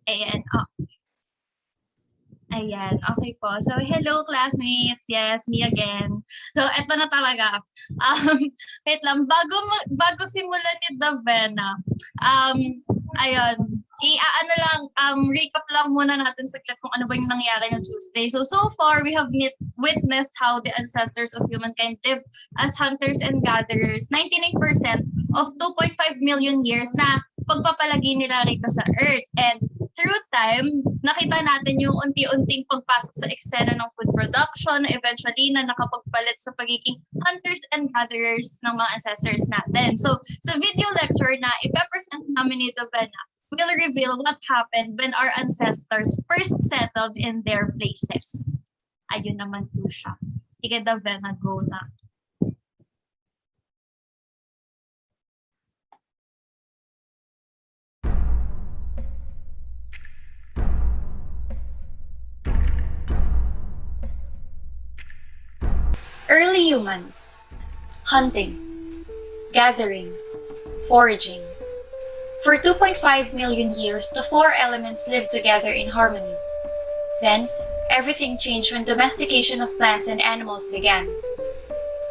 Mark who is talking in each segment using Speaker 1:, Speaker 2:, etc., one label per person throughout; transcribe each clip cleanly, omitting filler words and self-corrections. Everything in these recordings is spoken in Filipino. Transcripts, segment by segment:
Speaker 1: Ayan, ayan, okay po. So, hello classmates. Yes, me again. So, eto na talaga. Um, wait lang, bago simulan ni Davena, um, ayun, i-ano lang, recap lang muna natin saglit kung ano ba yung nangyari ng Tuesday. So far, we have witnessed how the ancestors of humankind lived as hunters and gatherers, 99% of 2.5 million years na pagpapalagi nila rito sa Earth. And through time, nakita natin yung unti-unting pagpasok sa eksena ng food production na eventually na nakapagpalit sa pagiging hunters and gatherers ng mga ancestors natin. So, sa video lecture na ipe-present namin ni Davena, will reveal what happened when our ancestors first settled in their places. Ayun naman po siya. Sige, Davena, go na.
Speaker 2: Early humans. Hunting, gathering, foraging. For 2.5 million years, the four elements lived together in harmony. Then, everything changed when domestication of plants and animals began.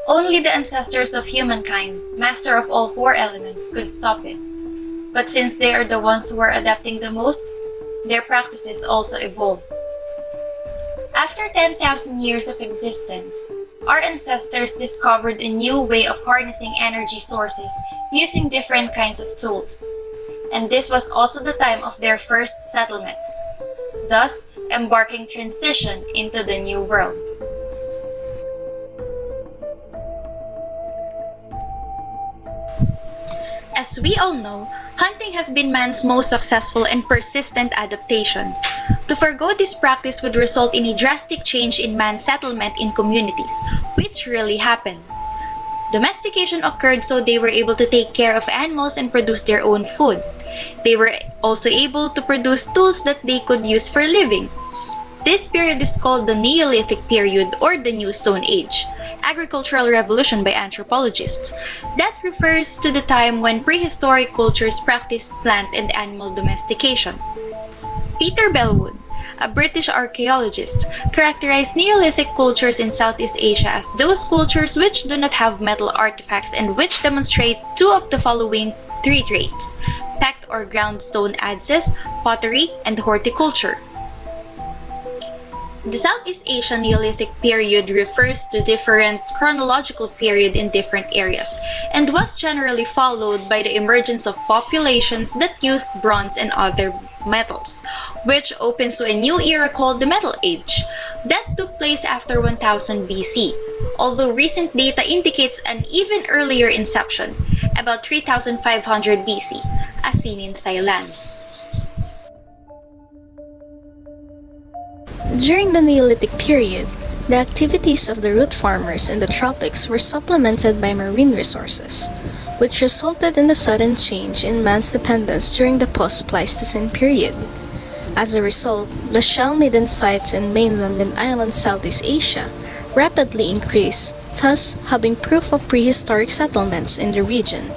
Speaker 2: Only the ancestors of humankind, master of all four elements, could stop it. But since they are the ones who are adapting the most, their practices also evolved. After 10,000 years of existence, our ancestors discovered a new way of harnessing energy sources using different kinds of tools. And this was also the time of their first settlements, thus embarking transition into the new world. As we all know, hunting has been man's most successful and persistent adaptation. To forgo this practice would result in a drastic change in man's settlement in communities, which really happened. Domestication occurred so they were able to take care of animals and produce their own food. They were also able to produce tools that they could use for living. This period is called the Neolithic period or the New Stone Age, agricultural revolution by anthropologists. That refers to the time when prehistoric cultures practiced plant and animal domestication. Peter Bellwood, a British archaeologist, characterized Neolithic cultures in Southeast Asia as those cultures which do not have metal artifacts and which demonstrate two of the following three traits: packed or ground stone adzes, pottery, and horticulture. The Southeast Asian Neolithic period refers to different chronological period in different areas and was generally followed by the emergence of populations that used bronze and other metals, which opens to a new era called the Metal Age. That took place after 1000 BC, although recent data indicates an even earlier inception, about 3500 BC, as seen in Thailand.
Speaker 3: During the Neolithic period, the activities of the root farmers in the tropics were supplemented by marine resources, which resulted in the sudden change in man's dependence during the post-Pleistocene period. As a result, the shell-maiden sites in mainland and island Southeast Asia rapidly increased, thus having proof of prehistoric settlements in the region.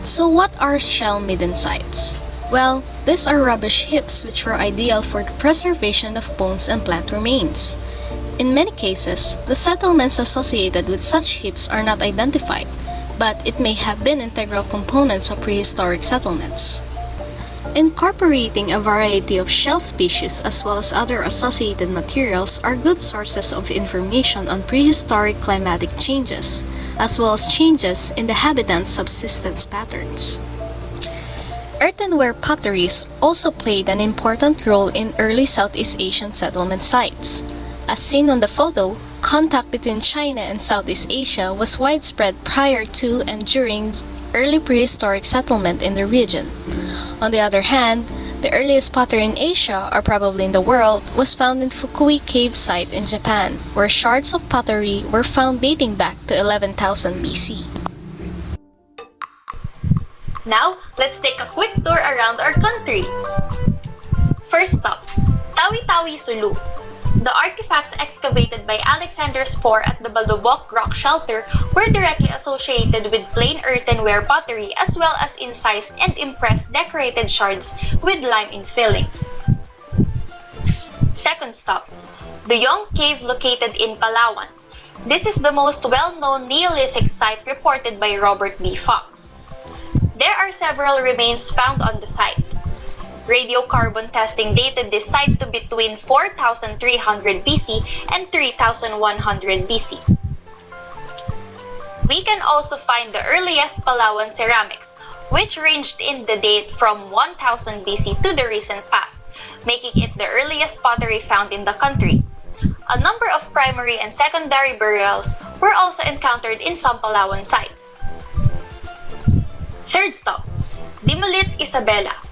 Speaker 3: So what are shell-maiden sites? Well, these are rubbish heaps which were ideal for the preservation of bones and plant remains. In many cases, the settlements associated with such heaps are not identified, but it may have been integral components of prehistoric settlements. Incorporating a variety of shell species as well as other associated materials are good sources of information on prehistoric climatic changes, as well as changes in the habitant's subsistence patterns. Earthenware potteries also played an important role in early Southeast Asian settlement sites. As seen on the photo, contact between China and Southeast Asia was widespread prior to and during early prehistoric settlement in the region. On the other hand, the earliest pottery in Asia, or probably in the world, was found in Fukui Cave site in Japan, where shards of pottery were found dating back to 11,000 BC.
Speaker 2: Now, let's take a quick tour around our country. First stop, Tawi-Tawi, Sulu. The artifacts excavated by Alexander Spohr at the Balubok Rock Shelter were directly associated with plain earthenware pottery as well as incised and impressed decorated shards with lime infillings. Second stop, the Yong Cave located in Palawan. This is the most well-known Neolithic site reported by Robert B. Fox. There are several remains found on the site. Radiocarbon testing dated this site to between 4,300 BC and 3,100 BC. We can also find the earliest Palawan ceramics, which ranged in the date from 1000 BC to the recent past, making it the earliest pottery found in the country. A number of primary and secondary burials were also encountered in some Palawan sites. Third stop, Dimulit, Isabela.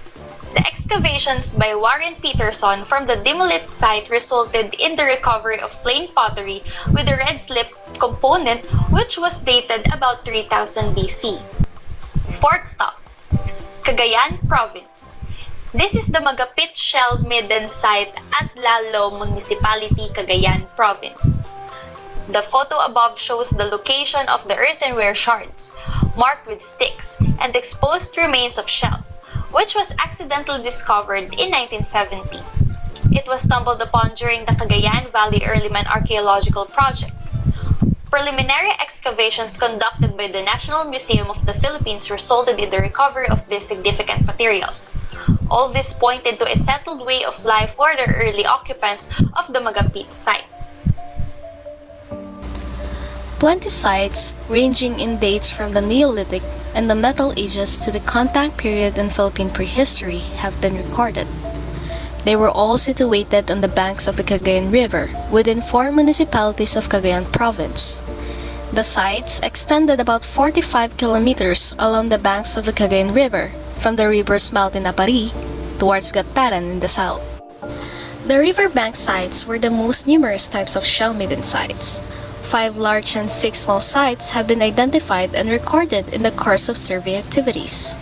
Speaker 2: The excavations by Warren Peterson from the Dimulit site resulted in the recovery of plain pottery with a red slip component which was dated about 3000 BC. Fourth stop, Cagayan Province. This is the Magapit Shell Midden site at Lalo Municipality, Cagayan Province. The photo above shows the location of the earthenware shards, marked with sticks, and exposed remains of shells, which was accidentally discovered in 1970. It was stumbled upon during the Cagayan Valley Earlyman Archaeological Project. Preliminary excavations conducted by the National Museum of the Philippines resulted in the recovery of these significant materials. All this pointed to a settled way of life for the early occupants of the Magapit site.
Speaker 3: 20 sites, ranging in dates from the Neolithic and the Metal Ages to the Contact period in Philippine prehistory, have been recorded. They were all situated on the banks of the Cagayan River, within 4 municipalities of Cagayan Province. The sites extended about 45 kilometers along the banks of the Cagayan River, from the river's mouth in Apari towards Gataran in the south. The riverbank sites were the most numerous types of shell-maiden sites. 5 large and 6 small sites have been identified and recorded in the course of survey activities.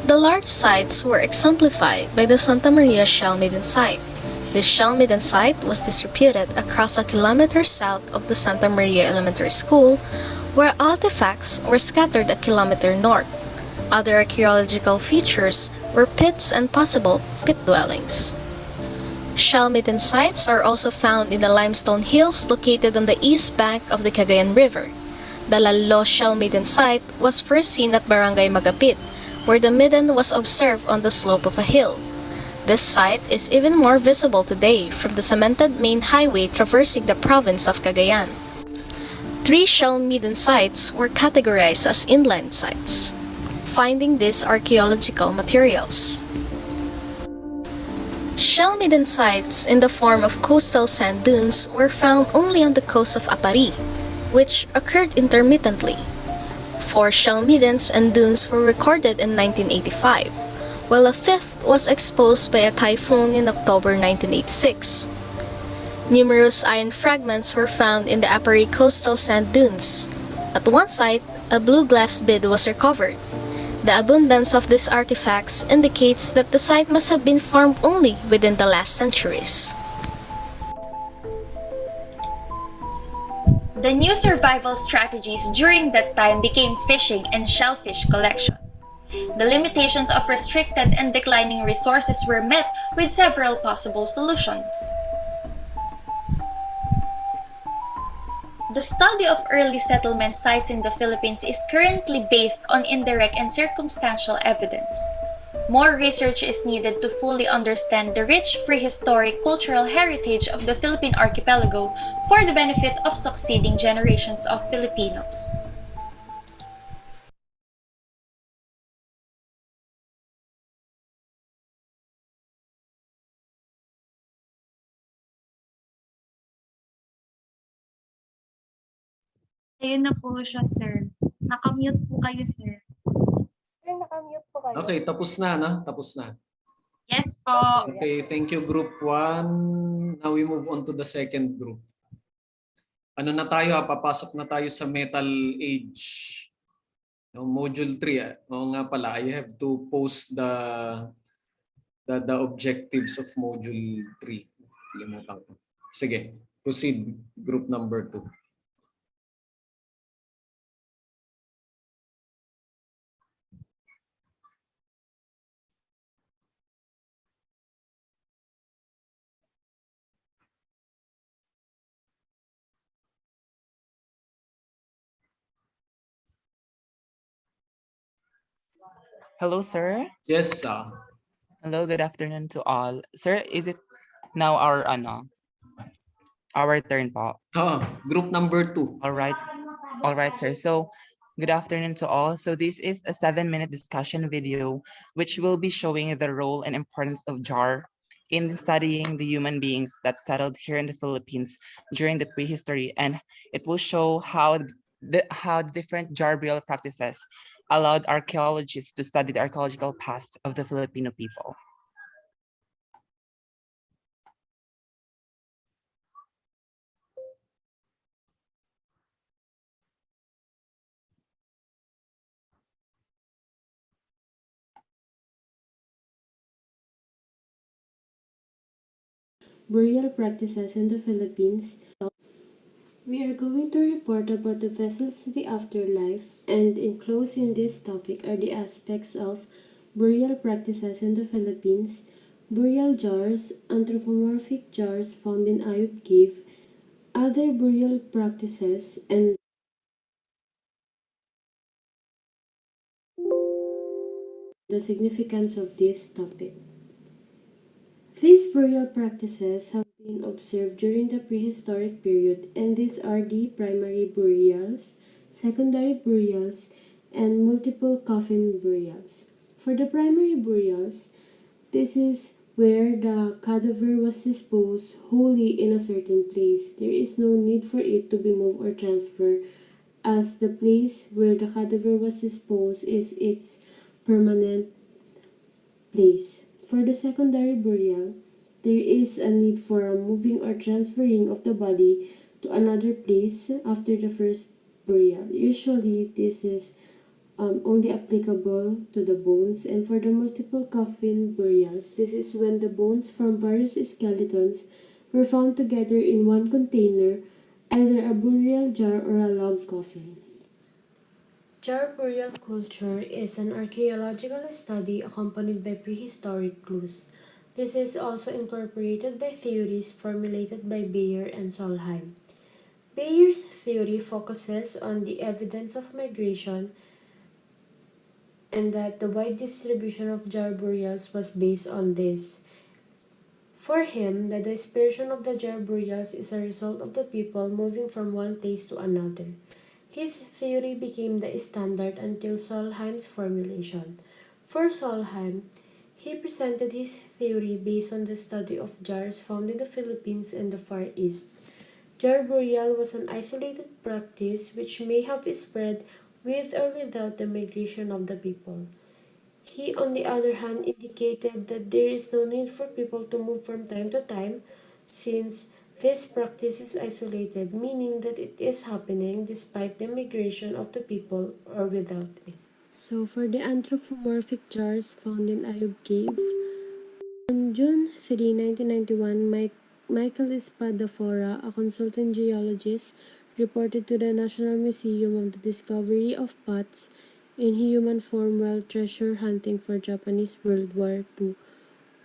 Speaker 3: The large sites were exemplified by the Santa Maria Shell-Maiden site. This Shell-Maiden site was distributed across a kilometer south of the Santa Maria Elementary School, where artifacts were scattered a kilometer north. Other archaeological features were pits and possible pit dwellings. Shell-Maiden sites are also found in the limestone hills located on the east bank of the Cagayan River. The Lalo Shell-Maiden site was first seen at Barangay Magapit, where the midden was observed on the slope of a hill. This site is even more visible today from the cemented main highway traversing the province of Cagayan. 3 Shell-Maiden sites were categorized as inland sites, finding these archaeological materials. Shell-Maiden sites in the form of coastal sand dunes were found only on the coast of Apari, which occurred intermittently. 4 Shell-Maidens and dunes were recorded in 1985, while a 5th was exposed by a typhoon in October 1986. Numerous iron fragments were found in the Apari coastal sand dunes. At one site, a blue glass bead was recovered. The abundance of these artifacts indicates that the site must have been formed only within the last centuries.
Speaker 2: The new survival strategies during that time became fishing and shellfish collection. The limitations of restricted and declining resources were met with several possible solutions. The study of early settlement sites in the Philippines is currently based on indirect and circumstantial evidence. More research is needed to fully understand the rich prehistoric cultural heritage of the Philippine archipelago for the benefit of succeeding generations of Filipinos.
Speaker 1: Ayun na po siya, sir. Nakamute po kayo, sir.
Speaker 4: Sir, nakamute po kayo.
Speaker 5: Okay, tapos na, no? Tapos na.
Speaker 1: Yes po.
Speaker 5: Okay, thank you, Group 1. Now we move on to the second group. Ano na tayo, papasok na tayo sa Metal Age. Module 3. Oo nga pala, I have to post the objectives of Module 3. Limutan ko. Sige, proceed group number 2.
Speaker 6: Hello, sir.
Speaker 5: Yes,
Speaker 6: Hello, good afternoon to all. Sir, is it now our turn po?
Speaker 5: group number 2.
Speaker 6: All right. All right, sir. So, good afternoon to all. So, this is a 7-minute discussion video which will be showing the role and importance of jar in studying the human beings that settled here in the Philippines during the prehistory, and it will show how different jar burial practices allowed archaeologists to study the archaeological past of the Filipino people.
Speaker 7: Burial practices in the Philippines. We are going to report about the vessels to the afterlife, and enclosing this topic are the aspects of burial practices in the Philippines, burial jars, anthropomorphic jars found in Ayub Cave, other burial practices, and the significance of this topic. These burial practices have been observed during the prehistoric period, and these are the primary burials, secondary burials, and multiple coffin burials. For the primary burials, this is where the cadaver was disposed wholly in a certain place. There is no need for it to be moved or transferred, as the place where the cadaver was disposed is its permanent place. For the secondary burial, there is a need for a moving or transferring of the body to another place after the first burial. Usually, this is only applicable to the bones, and for the multiple coffin burials, this is when the bones from various skeletons were found together in one container, either a burial jar or a log coffin. Jar burial culture is an archaeological study accompanied by prehistoric clues. This is also incorporated by theories formulated by Bayer and Solheim. Bayer's theory focuses on the evidence of migration and that the wide distribution of jar burials was based on this. For him, the dispersion of the jar burials is a result of the people moving from one place to another. His theory became the standard until Solheim's formulation. For Solheim, he presented his theory based on the study of jars found in the Philippines and the Far East. Jar burial was an isolated practice which may have spread with or without the migration of the people. He, on the other hand, indicated that there is no need for people to move from time to time, since this practice is isolated, meaning that it is happening despite the migration of the people or without it. So, for the anthropomorphic jars found in Ayub Cave, on June 3, 1991, Michael Espadafora, a consultant geologist, reported to the National Museum of the discovery of pots in human form while treasure hunting for Japanese World War II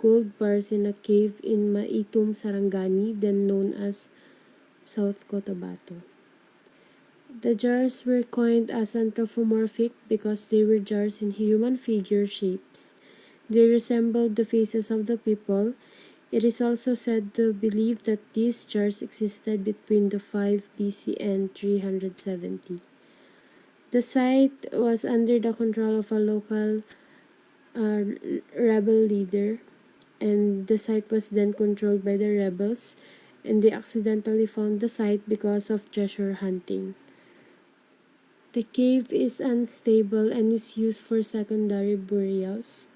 Speaker 7: gold bars in a cave in Maitum, Sarangani, then known as South Cotabato. The jars were coined as anthropomorphic because they were jars in human figure shapes. They resembled the faces of the people. It is also said to believe that these jars existed between the 5 BC and 370. The site was under the control of a local rebel leader, and the site was then controlled by the rebels, and they accidentally found the site because of treasure hunting. The cave is unstable and is used for secondary burials.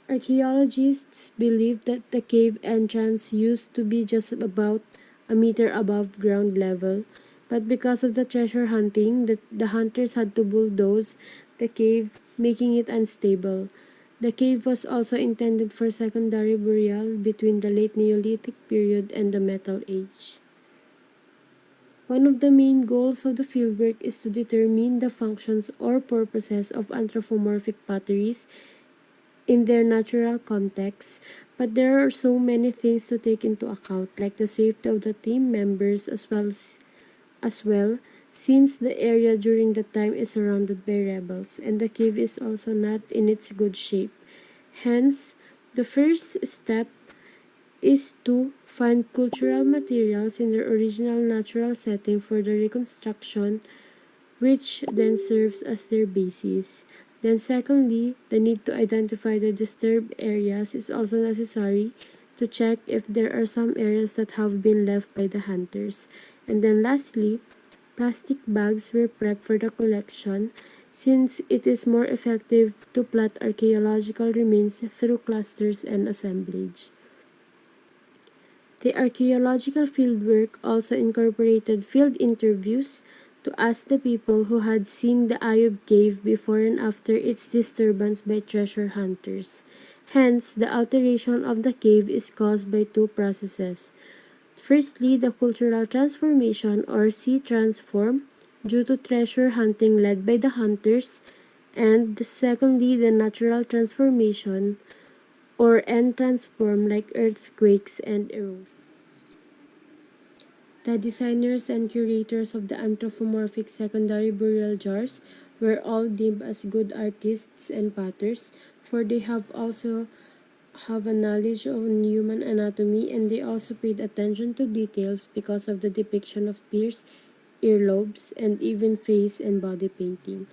Speaker 7: Archaeologists believe that the cave entrance used to be just about a meter above ground level, but because of the treasure hunting, the hunters had to bulldoze the cave, making it unstable. The cave was also intended for secondary burial between the late Neolithic period and the Metal Age. One of the main goals of the fieldwork is to determine the functions or purposes of anthropomorphic potteries in their natural context, but there are so many things to take into account, like the safety of the team members as well, since the area during that time is surrounded by rebels, and the cave is also not in its good shape. Hence, the first step is to find cultural materials in their original natural setting for the reconstruction, which then serves as their basis. Then secondly, the need to identify the disturbed areas is also necessary to check if there are some areas that have been left by the hunters. And then lastly, plastic bags were prepped for the collection since it is more effective to plot archaeological remains through clusters and assemblage. The archaeological fieldwork also incorporated field interviews to ask the people who had seen the Ayub cave before and after its disturbance by treasure hunters. Hence, the alteration of the cave is caused by two processes. Firstly, the cultural transformation or sea transform due to treasure hunting led by the hunters, and secondly, the natural transformation or end transform like earthquakes and erosion. The designers and curators of the anthropomorphic secondary burial jars were all deemed as good artists and potters, for they have a knowledge of human anatomy, and they also paid attention to details because of the depiction of pierced earlobes and even face and body painting.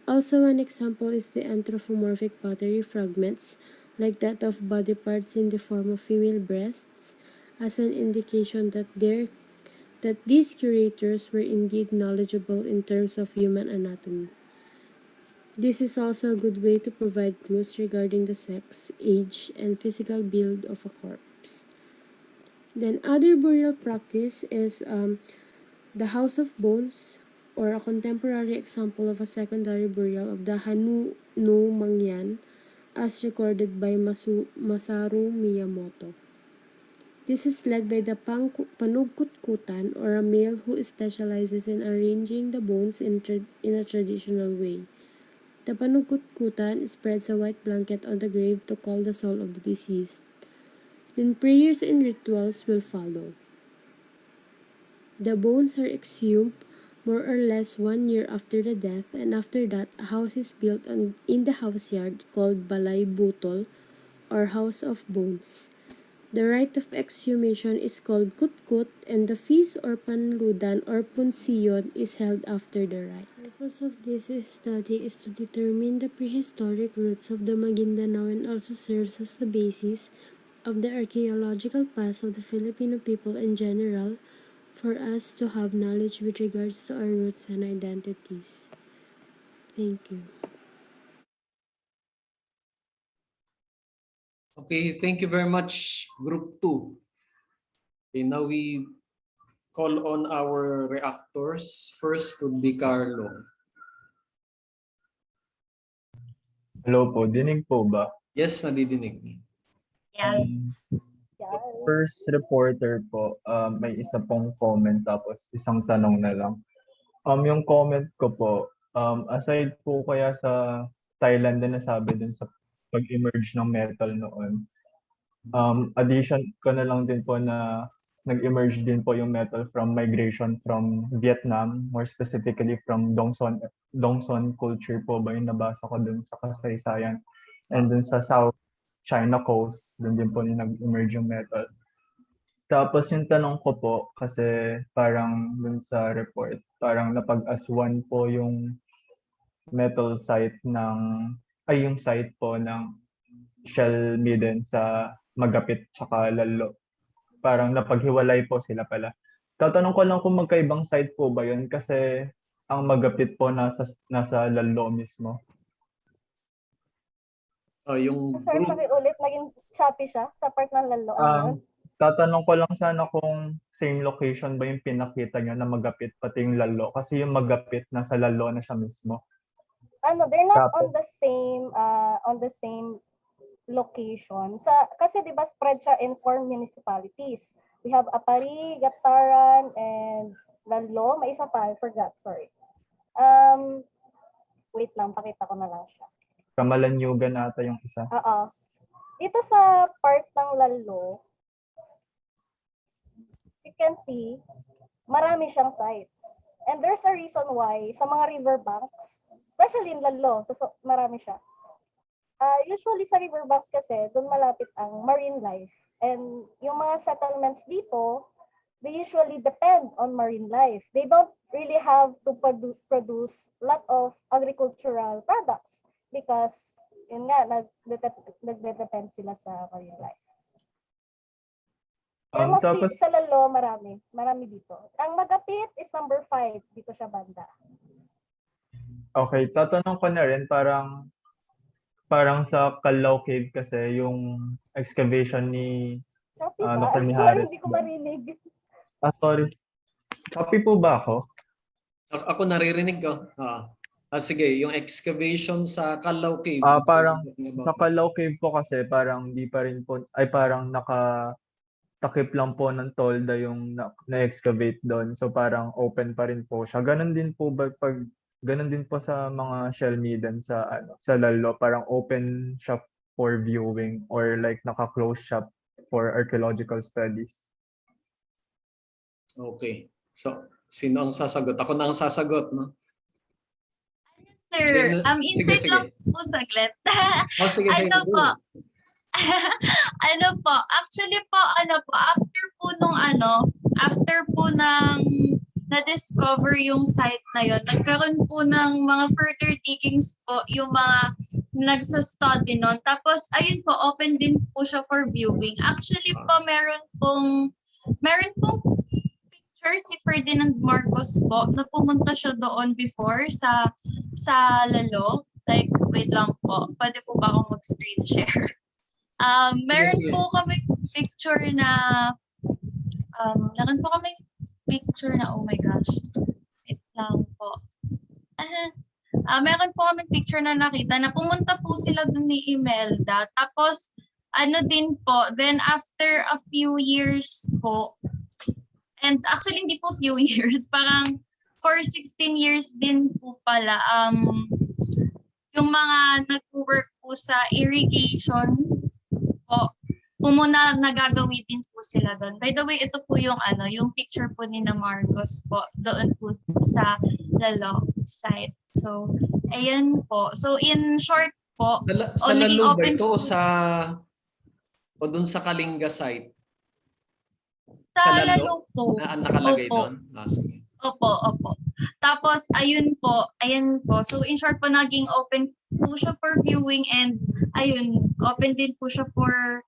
Speaker 7: Also, one example is the anthropomorphic pottery fragments, like that of body parts in the form of female breasts, as an indication that these curators were indeed knowledgeable in terms of human anatomy. This is also a good way to provide clues regarding the sex, age, and physical build of a corpse. Then other burial practice is the House of Bones, or a contemporary example of a secondary burial of the Hanu no Mangyan, as recorded by Masaru Miyamoto. This is led by the Panugkutkutan, or a male who specializes in arranging the bones in a traditional way. The Panugkutkutan spreads a white blanket on the grave to call the soul of the deceased. Then prayers and rituals will follow. The bones are exhumed more or less 1 year after the death, and after that, a house is built in the house yard called Balay Butol, or House of Bones. The rite of exhumation is called kutkut, and the feast or panludan or punsiyon is held after the rite. The purpose of this study is to determine the prehistoric roots of the Maguindanao, and also serves as the basis of the archaeological past of the Filipino people in general, for us to have knowledge with regards to our roots and identities. Thank you.
Speaker 5: Okay, thank you very much, Group 2. Okay, now we call on our reactors. First would be Carlo.
Speaker 8: Hello po, dinig po ba?
Speaker 5: Yes, nadidinig.
Speaker 1: Yes.
Speaker 4: Yes.
Speaker 8: First reporter po, may isa pong comment tapos isang tanong na lang. Yung comment ko po, aside po kaya sa Thailand na nasabi dun sa pag-emerge ng metal noon, addition ko na lang din po na nag-emerge din po yung metal from migration from Vietnam, more specifically from Dongson culture po ba yung nabasa ko dun sa kasaysayan. And dun sa South China Coast, dun din po yung nag-emerge yung metal. Tapos yung tanong ko po, kasi parang dun sa report, parang napag-aswan po yung metal site yung site po ng Shell Midden sa Magapit tsaka Lalo. Parang napaghiwalay po sila pala. Tatanong ko lang kung magkaibang site po ba yun kasi ang Magapit po nasa Lalo mismo.
Speaker 5: Yung
Speaker 4: Sir,
Speaker 5: group,
Speaker 4: pakiulit, naging choppy siya sa part ng lalo. Ano yun?
Speaker 8: Tatanong ko lang sana kung same location ba yung pinakita nyo na Magapit pati yung Lalo kasi yung Magapit nasa Lalo na siya mismo.
Speaker 4: Ano, they're not
Speaker 8: Tapos-
Speaker 4: on the same location. Kasi di ba spread siya in 4 municipalities. We have Apari, Gataran, and Lalo. May isa pa, I forgot, sorry. Wait lang, pakita ko na lang siya.
Speaker 8: Kamalanyugan ata yung isa.
Speaker 4: Oo. Dito sa part ng Lalo, you can see, marami siyang sites. And there's a reason why sa mga riverbanks, especially in Lalo, so marami siya. Usually sa riverbanks kasi, doon malapit ang marine life. And yung mga settlements dito, they usually depend on marine life. They don't really have to produce a lot of agricultural products because yun nga, nagde-depend sila sa marine life. Kaya mostly
Speaker 8: Tapos,
Speaker 4: sa Lalo, marami dito. Ang Magapit is number 5, dito siya banda.
Speaker 8: okay, tatanong ko na rin, parang sa Calao Cave kasi yung excavation ni
Speaker 4: Shopee ba?
Speaker 8: Dr.
Speaker 4: Sorry,
Speaker 8: Mijares.
Speaker 4: hindi ko marinig.
Speaker 8: Sorry. Copy po ba ako?
Speaker 5: Ako naririnig ko. Sige, yung excavation sa Calao Cave.
Speaker 8: Parang sa Calao Cave po kasi parang di pa rin po, ay parang nakatakip lang po ng tolda yung na-excavate doon. So parang open pa rin po siya. Ganon din po ganon din po sa mga Shell Maiden sa Lalo, parang open siya for viewing or like naka-close shop for archaeological studies.
Speaker 5: Okay. So, sino ang sasagot? Ako na ang sasagot, no?
Speaker 1: Sir,
Speaker 5: Sige,
Speaker 1: insight
Speaker 5: sige.
Speaker 1: lang po saglit.
Speaker 5: Sige, sige.
Speaker 1: Ano po? Ano po? Actually po, after po ng na-discover yung site na yon, nagkaroon po ng mga further diggings po yung mga nagsa-study nun. Tapos, ayun po, open din po siya for viewing. Actually po, meron pong picture si Ferdinand Marcos po na pumunta siya doon before sa Lalo. Like, wait lang po. Pwede po ba akong mag-screen share? Meron
Speaker 5: Sige.
Speaker 1: po kami picture na oh my gosh. Wait lang po. Meron po kami picture na nakita na pumunta po sila dun ni Imelda. Tapos, din po, then after a few years po, and actually hindi po few years, parang for 16 years din po pala, yung mga nag-work po sa irrigation po, muna nagagawitin po sila doon. By the way, ito po yung yung picture po ni na Marcos po doon po sa Lalo site. So, ayan po. So, in short po,
Speaker 5: Sa
Speaker 1: naging
Speaker 5: Lalo ba
Speaker 1: open
Speaker 5: ito o dun sa Kalinga site?
Speaker 1: sa Lalo po.
Speaker 5: Na nakalagay
Speaker 1: Opo.
Speaker 5: doon? Sige.
Speaker 1: Opo. Tapos, ayan po. So, in short po, naging open po siya for viewing and open din po siya for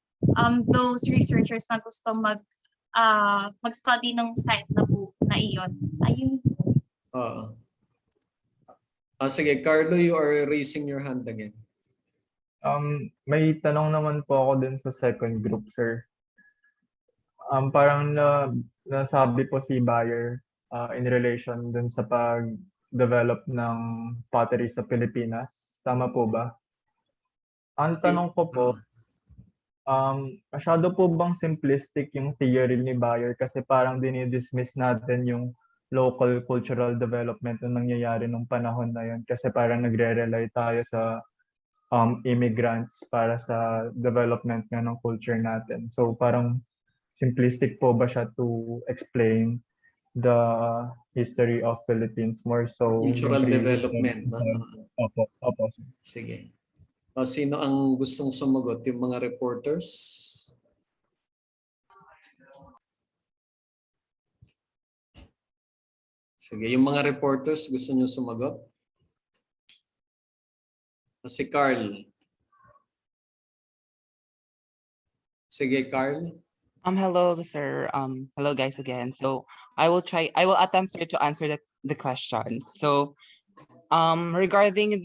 Speaker 1: those researchers na gusto mag-study ng site na po na iyon. Ayun po.
Speaker 5: Sige, Carlo, you are raising your hand again.
Speaker 8: May tanong naman po ako dun sa second group, sir. Parang nasabi po si Bayer in relation dun sa pag-develop ng pottery sa Pilipinas. Tama po ba? Ang tanong ko po, masyado po bang simplistic yung theory ni Bayer kasi parang dinidismiss natin yung local cultural development na nangyayari nung panahon na yun kasi parang nagre-rely tayo sa immigrants para sa development nga ng culture natin. So parang simplistic po ba siya to explain the history of Philippines more so
Speaker 5: Cultural
Speaker 8: yung
Speaker 5: development.
Speaker 8: Opo.
Speaker 5: Sige. Sino ang gustong sumagot? Yung mga reporters? Sige, yung mga reporters gusto nyo sumagot? Si Carl. Sige, Carl.
Speaker 6: Hello, sir. Hello, guys, again. So I will attempt, sir, to answer the question. So, regarding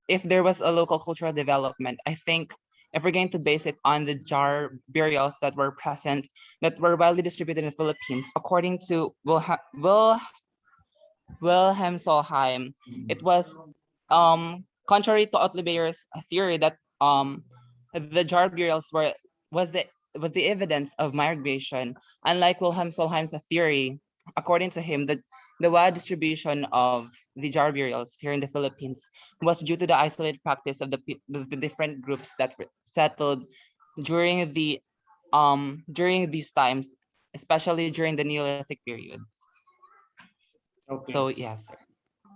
Speaker 6: if there was a local cultural development, I think if we're going to base it on the jar burials that were present, that were widely distributed in the Philippines, according to Wilhelm Solheim, it was contrary to Ottlebayer's theory that the jar burials was the was the evidence of migration. Unlike Wilhelm Solheim's theory, according to him, the wide distribution of the jar burials here in the Philippines was due to the isolated practice of the different groups that settled during during these times, especially during the Neolithic period.
Speaker 5: Okay.
Speaker 6: So yes, sir.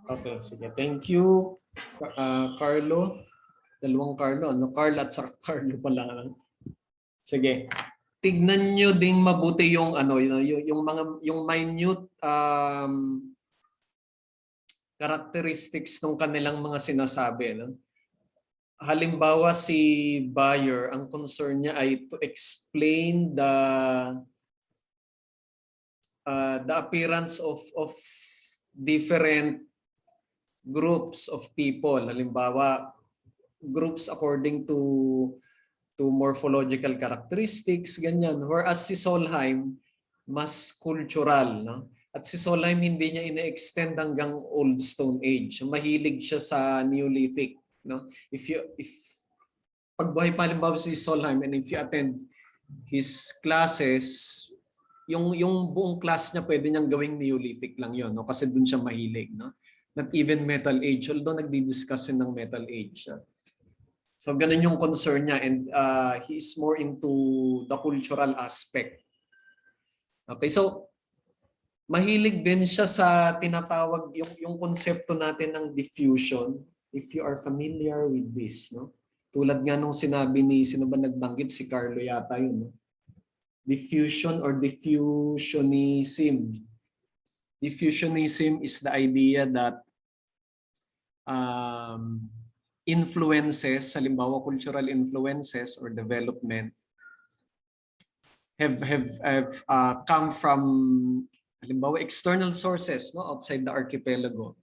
Speaker 5: Okay, sige. Thank you, Carlo. Dalawang Carlo. Ano? Carl at saka Carlo pala. Sige. Tignan nyo ding mabuti yung ano, yung mga yung minute characteristics ng kanilang mga sinasabi, no? Halimbawa si Bayer, ang concern niya ay to explain the appearance of different groups of people. Halimbawa, groups according to morphological characteristics, ganyan. Whereas si Solheim, mas cultural, no? At si Solheim hindi niya ina-extend hanggang Old Stone Age. Mahilig siya sa Neolithic, no? If pagbuhay pa halimbawa si Solheim, and if you attend his classes, yung buong class niya pwede niyang gawing Neolithic lang yon, no? Kasi dun siya mahilig, no? Not even Metal Age, although nagdi-discuss ng Metal Age. So ganun yung concern niya, and he is more into the cultural aspect. Okay, so mahilig din siya sa tinatawag yung konsepto natin ng diffusion. If you are familiar with this, no? Tulad nga nung sinabi ni sino ba nagbanggit, si Carlo yata yun, no? Diffusion or diffusionism. Diffusionism is the idea that influences, halimbawa cultural influences or development have come from halimbawa external sources, no, outside the archipelago.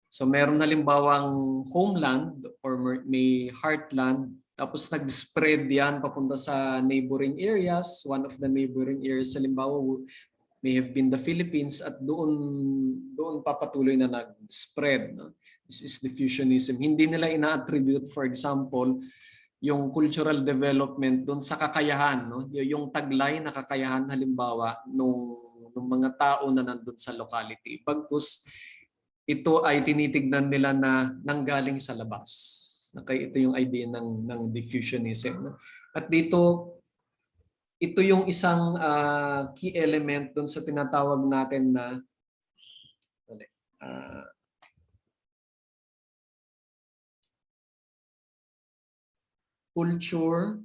Speaker 5: So meron halimbawang homeland or may heartland, tapos nag-spread yan papunta sa neighboring areas. One of the neighboring areas halimbawa may have been the Philippines, at doon papatuloy na nag-spread, no? This is diffusionism. Hindi nila ina-attribute, for example, yung cultural development doon sa kakayahan, no? Yung taglay na kakayahan halimbawa nung mga tao na nandun sa locality. Bagkus ito ay tinitignan nila na nanggaling sa labas. Okay, ito yung idea ng diffusionism, no? At dito ito yung isang key element doon sa tinatawag natin na culture,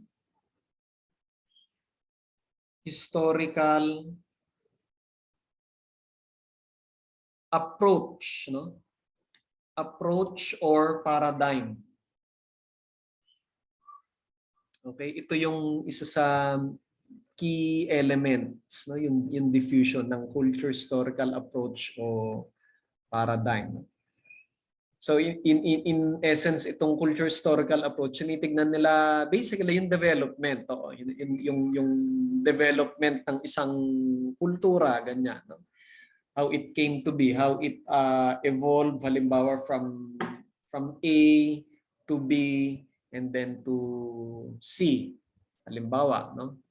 Speaker 5: historical approach, no? Approach or paradigm. Okay, ito yung isa sa key elements, no? Yung diffusion ng culture, historical approach o paradigm. So in essence, itong culture historical approach, tinitignan nila basically yung development, yung development ng isang kultura, ganyan, no? How it came to be, how it evolved, halimbawa from A to B and then to C, halimbawa, no?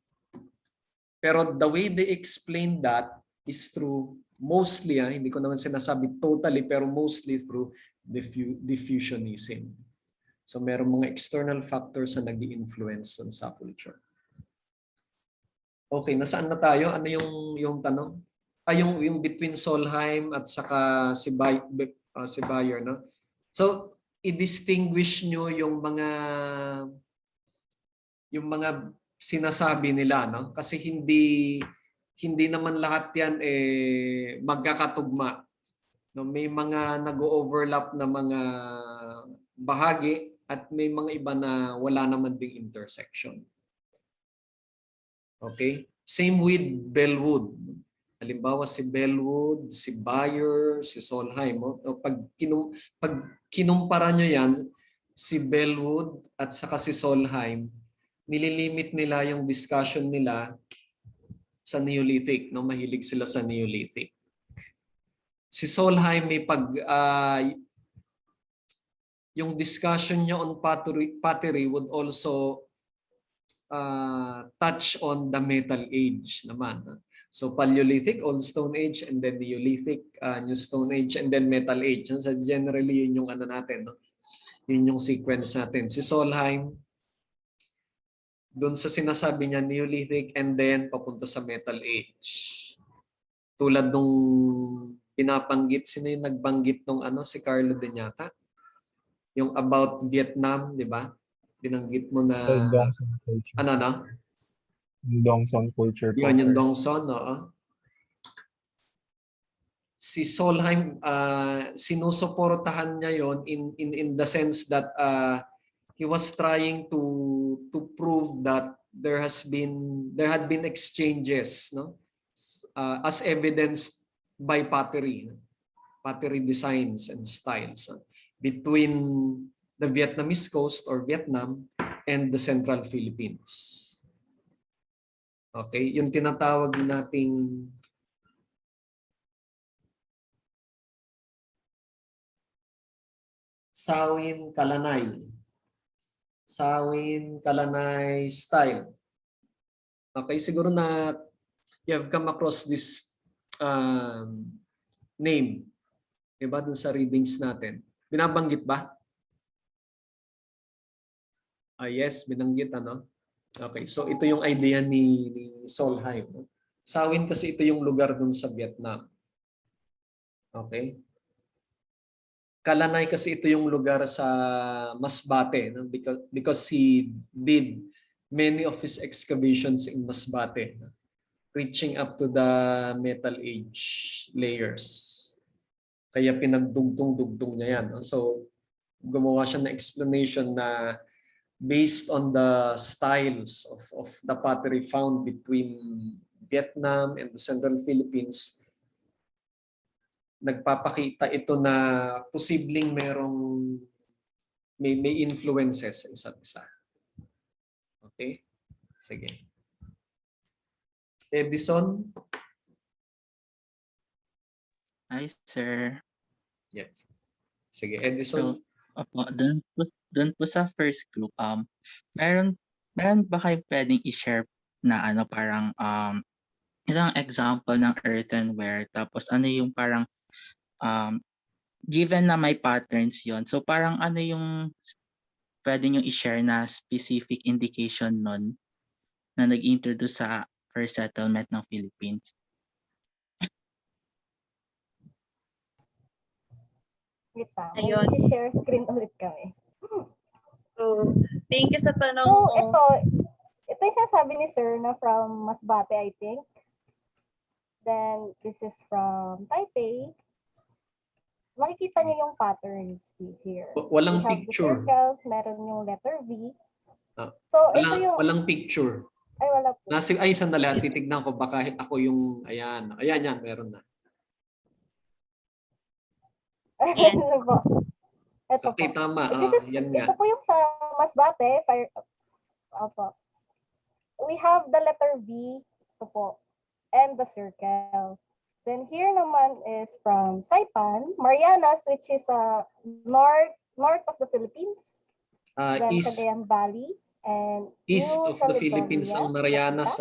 Speaker 5: Pero the way they explain that is through mostly, hindi ko naman sinasabi totally, pero mostly through diffusionism. So merong mga external factors na nag-i-influence sa culture. Okay, nasaan na tayo? Ano yung tanong? Yung between Solheim at saka si Bayer, no? So i-distinguish nyo yung mga sinasabi nila, no? Kasi hindi naman lahat yan magkakatugma. No, may mga nag-overlap na mga bahagi at may mga iba na wala naman ding intersection. Okay? Same with Bellwood. Halimbawa si Bellwood, si Bayer, si Solheim. Pag kinumpara nyo yan, si Bellwood at saka si Solheim, nililimit nila yung discussion nila sa Neolithic. No? Mahilig sila sa Neolithic. Si Solheim may yung discussion niya on pottery would also touch on the metal age naman. So Paleolithic, Old Stone Age, and then Neolithic, New Stone Age, and then Metal Age. So generally yun yung ano natin, no? Yun yung sequence natin. Si Solheim, doon sa sinasabi niya Neolithic and then papunta sa Metal Age. Tulad nung pinapanggit, sino yung nagbanggit nung ano, si Carlo Deñata? Yung about Vietnam, di ba? Binanggit mo na
Speaker 8: Dongson culture.
Speaker 5: ano?
Speaker 8: Yung Dongson culture po.
Speaker 5: Yun yung
Speaker 8: sir.
Speaker 5: Dongson, no? Si Solheim, sinusuportahan niya yon in the sense that he was trying to prove that there had been exchanges, no? As evidenced by pottery designs and styles between the Vietnamese coast or Vietnam and the Central Philippines. Okay, yung tinatawag nating Sawin Kalanay. Sawin Kalanay style. Okay, siguro na you have come across this name. Diba dun sa readings natin? Binabanggit ba? Yes, binanggit ano? Okay, so ito yung idea ni Solheim. Sawin kasi ito yung lugar dun sa Vietnam. Okay? Kalanay kasi ito yung lugar sa Masbate, no? Because he did many of his excavations in Masbate, no? Reaching up to the Metal Age layers. Kaya pinagdugtong-dugtong niya yan. No? So gumawa siya ng explanation na based on the styles of the pottery found between Vietnam and the Central Philippines, nagpapakita ito na posibleng may influences sa isa't isa. Okay? Sige. Edison?
Speaker 9: Hi, sir.
Speaker 5: Yes. Sige, Edison.
Speaker 9: So, doon po sa first group, meron ba kayo pwedeng i-share na ano parang isang example ng earthenware, tapos ano yung parang given na may patterns yon, so parang ano yung pwede nyo i-share na specific indication nun na nag-introduce sa first settlement ng Philippines?
Speaker 4: Wait lang.
Speaker 1: Ayun.
Speaker 4: Share screen ulit kami.
Speaker 1: So, thank you sa tanong
Speaker 4: So,
Speaker 1: mo.
Speaker 4: ito yung sasabi ni Sir na from Masbate, I think. Then, this is from Taipei. Makikita niyo yung patterns here.
Speaker 5: Walang
Speaker 4: We have
Speaker 5: picture.
Speaker 4: The circles, meron yung letter V. So, ito yung...
Speaker 5: Walang picture.
Speaker 4: Ay, wala po.
Speaker 5: Ay, sandali. Titignan ko. Baka ako yung... Ayan. Ayan, meron na.
Speaker 1: Ayan.
Speaker 4: Ano po? Ito
Speaker 5: Okay,
Speaker 4: po.
Speaker 5: tama. Yan nga.
Speaker 4: Ito po yung sa Masbate. Opo. We have the letter V. Ito po. And the circle. Then here naman is from Saipan, Marianas, which is north of the Philippines. Then Cagayan Valley. And
Speaker 5: East
Speaker 4: New
Speaker 5: of the Philippines ang Marianas.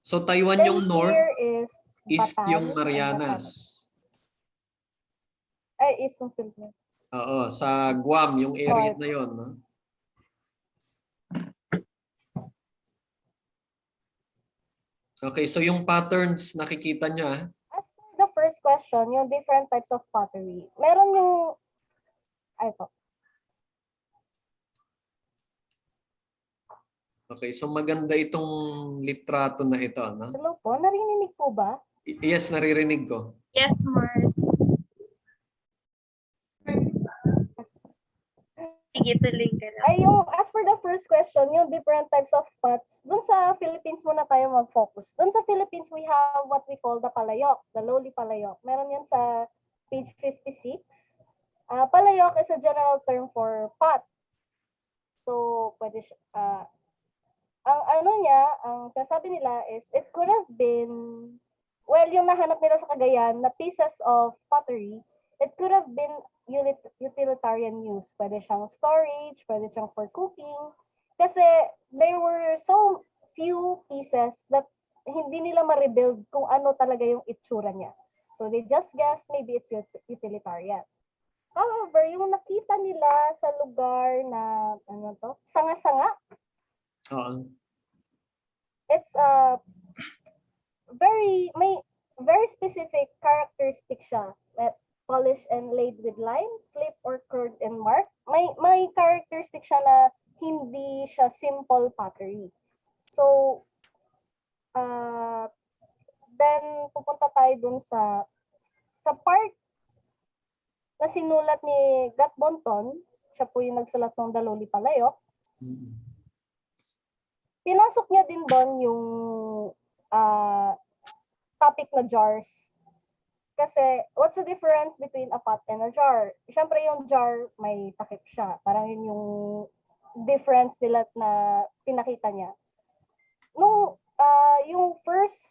Speaker 5: So Taiwan
Speaker 4: Then
Speaker 5: yung north,
Speaker 4: here is
Speaker 5: east
Speaker 4: Bataan
Speaker 5: yung
Speaker 4: and
Speaker 5: Marianas.
Speaker 4: Ay, east ng Philippines.
Speaker 5: Oo, sa Guam, yung area na yon, no? Okay, so yung patterns nakikita nyo, ah.
Speaker 4: As for the first question, yung different types of pottery, meron yung, ay po.
Speaker 5: Okay, so maganda itong litrato na ito, no?
Speaker 4: Hello po, narinig po ba?
Speaker 5: Yes, naririnig ko.
Speaker 1: Yes, Mars. Sige, tuloy ka lang.
Speaker 4: Ay, yung, as for the first question, yung different types of pots, dun sa Philippines muna tayo mag-focus. Dun sa Philippines, we have what we call the palayok, the lowly palayok. Meron yan sa page 56. Palayok is a general term for pot. So, pwede siya, ang ano niya, ang sasabi nila is, it could have been, well, yung nahanap nila sa Cagayan na pieces of pottery, it could have been utilitarian use. Pwede siyang storage, pwede siyang for cooking. Kasi there were so few pieces that hindi nila ma-rebuild kung ano talaga yung itsura niya. So they just guess maybe it's utilitarian. However, yung nakita nila sa lugar na sanga-sanga, it's very specific characteristic siya. Polished and laid with lime, slip or curved and marked. May characteristic siya na hindi siya simple pottery. So, then pupunta tayo dun sa part na sinulat ni Gat Bonton. Siya po yung nagsulat ng Daloli Palayok. Pinasok niya din doon yung topic na jars. Kasi, what's the difference between a pot and a jar? Siyempre, yung jar, may takip siya. Parang yun yung difference nila na pinakita niya. Yung first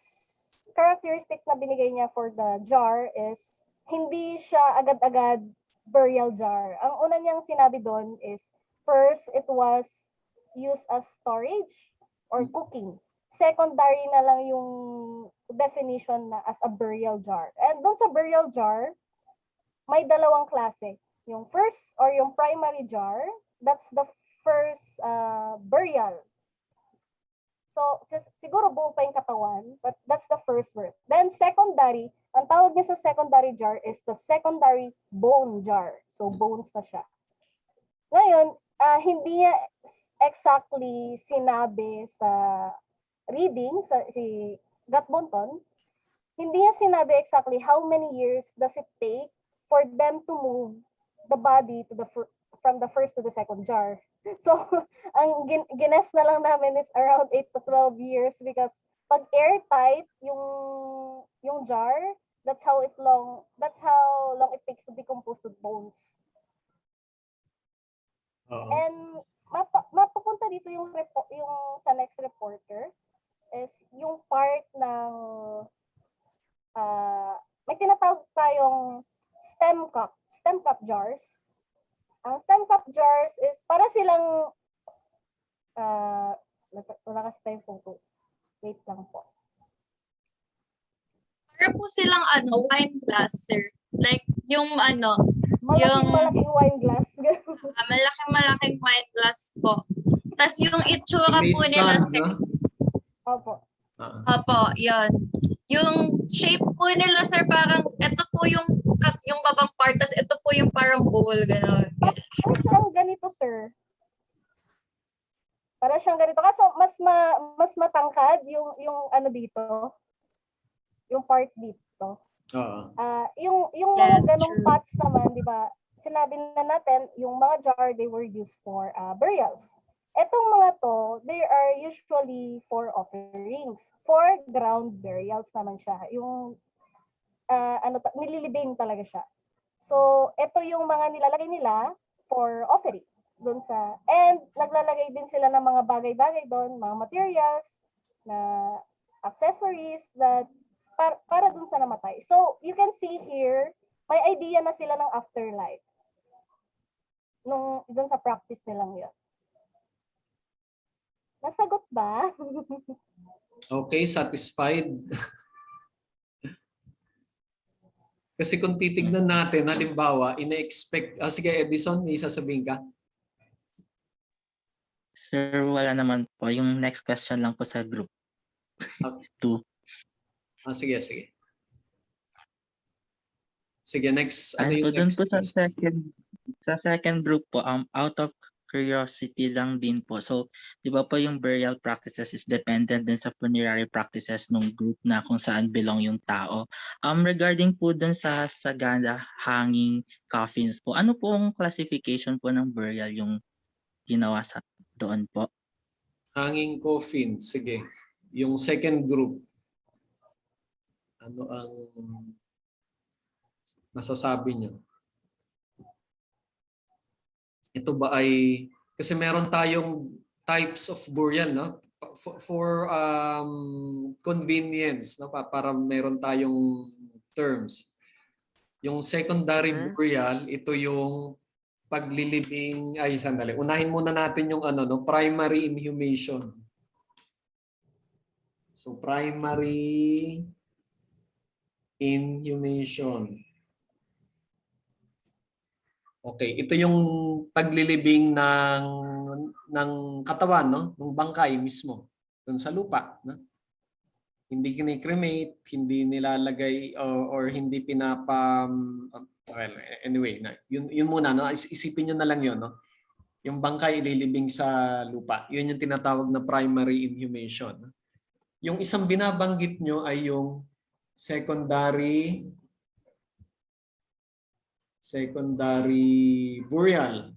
Speaker 4: characteristic na binigay niya for the jar is, hindi siya agad-agad burial jar. Ang una niyang sinabi doon is, first, it was used as storage or cooking. Secondary na lang yung definition na as a burial jar. And doon sa burial jar, may dalawang klase. Yung first or yung primary jar, that's the first burial. So, siguro buo pa yung katawan, but that's the first word. Then secondary, ang tawag niya sa secondary jar is the secondary bone jar. So, bones na siya. Ngayon, hindi niya exactly sinabi sa reading, si Gat Bonton, hindi niya sinabi exactly how many years does it take for them to move the body to from the first to the second jar. So, ang gines na lang namin is around 8 to 12 years because pag airtight yung jar, that's how long it takes to decompose the bones. And mapupunta dito yung sa next reporter is yung part ng may tinatawag tayong stem cup jars. Ang stem cup jars is para silang wala kasi tayong photo. Wait lang po.
Speaker 1: Para po silang wine glass, sir. Like yung
Speaker 4: Malaking wine glass.
Speaker 1: malaking wine glass po. Tapos yung itsura po nila, sir.
Speaker 4: Opo.
Speaker 1: Opo, yun. Yung shape po nila, sir, parang ito po yung babang part, tapos ito po yung parang bowl, gano'n.
Speaker 4: Parang siyang ganito, sir. Parang siyang ganito. Kaso mas matangkad yung dito. Yung part dito. Yung mga ganong pots naman, di ba? Sinabi na natin, yung mga jar, they were used for burials. Etong mga to, they are usually for offerings. For ground burials naman siya. Yung, nililibing talaga siya. So, ito yung mga nilalagay nila for offering. And naglalagay din sila ng mga bagay-bagay doon, mga materials, na accessories that para dun sa namatay. So, you can see here, may idea na sila ng afterlife. Dun sa practice nilang yun. Nasagot ba?
Speaker 5: Okay, satisfied. Kasi kung titignan natin, halimbawa, ina-expect, sige Edison, may sasabihin ka?
Speaker 9: Sir, wala naman po. Yung next question lang po sa group.
Speaker 5: Okay. 2. Sige. Sige, next. Ano yung
Speaker 9: Doon
Speaker 5: next
Speaker 9: po
Speaker 5: question?
Speaker 9: sa second group po, out of curiosity lang din po. So, di ba po yung burial practices is dependent din sa funerary practices ng group na kung saan belong yung tao. Regarding po dun sa sagada hanging coffins po, ano po ang classification po ng burial yung ginawa sa doon po?
Speaker 5: Hanging coffin, sige. Yung second group, ano ang masasabi niyo? Ito ba ay, kasi meron tayong types of burial, no? For convenience, no? Para meron tayong terms. Yung secondary
Speaker 6: Sir?
Speaker 5: burial, ito yung paglilibing, ay sandali. Unahin muna natin yung primary inhumation. So primary inhumation. Okay, ito yung paglilibing ng katawan, no? Ng bangkay mismo, dun sa lupa, no? Hindi kinikremate, hindi nilalagay or hindi well, anyway, yun muna, no? Isipin niyo na lang yun, no? Yung bangkay ililibing sa lupa. Yun yung tinatawag na primary inhumation. Yung isang binabanggit nyo ay yung secondary burial.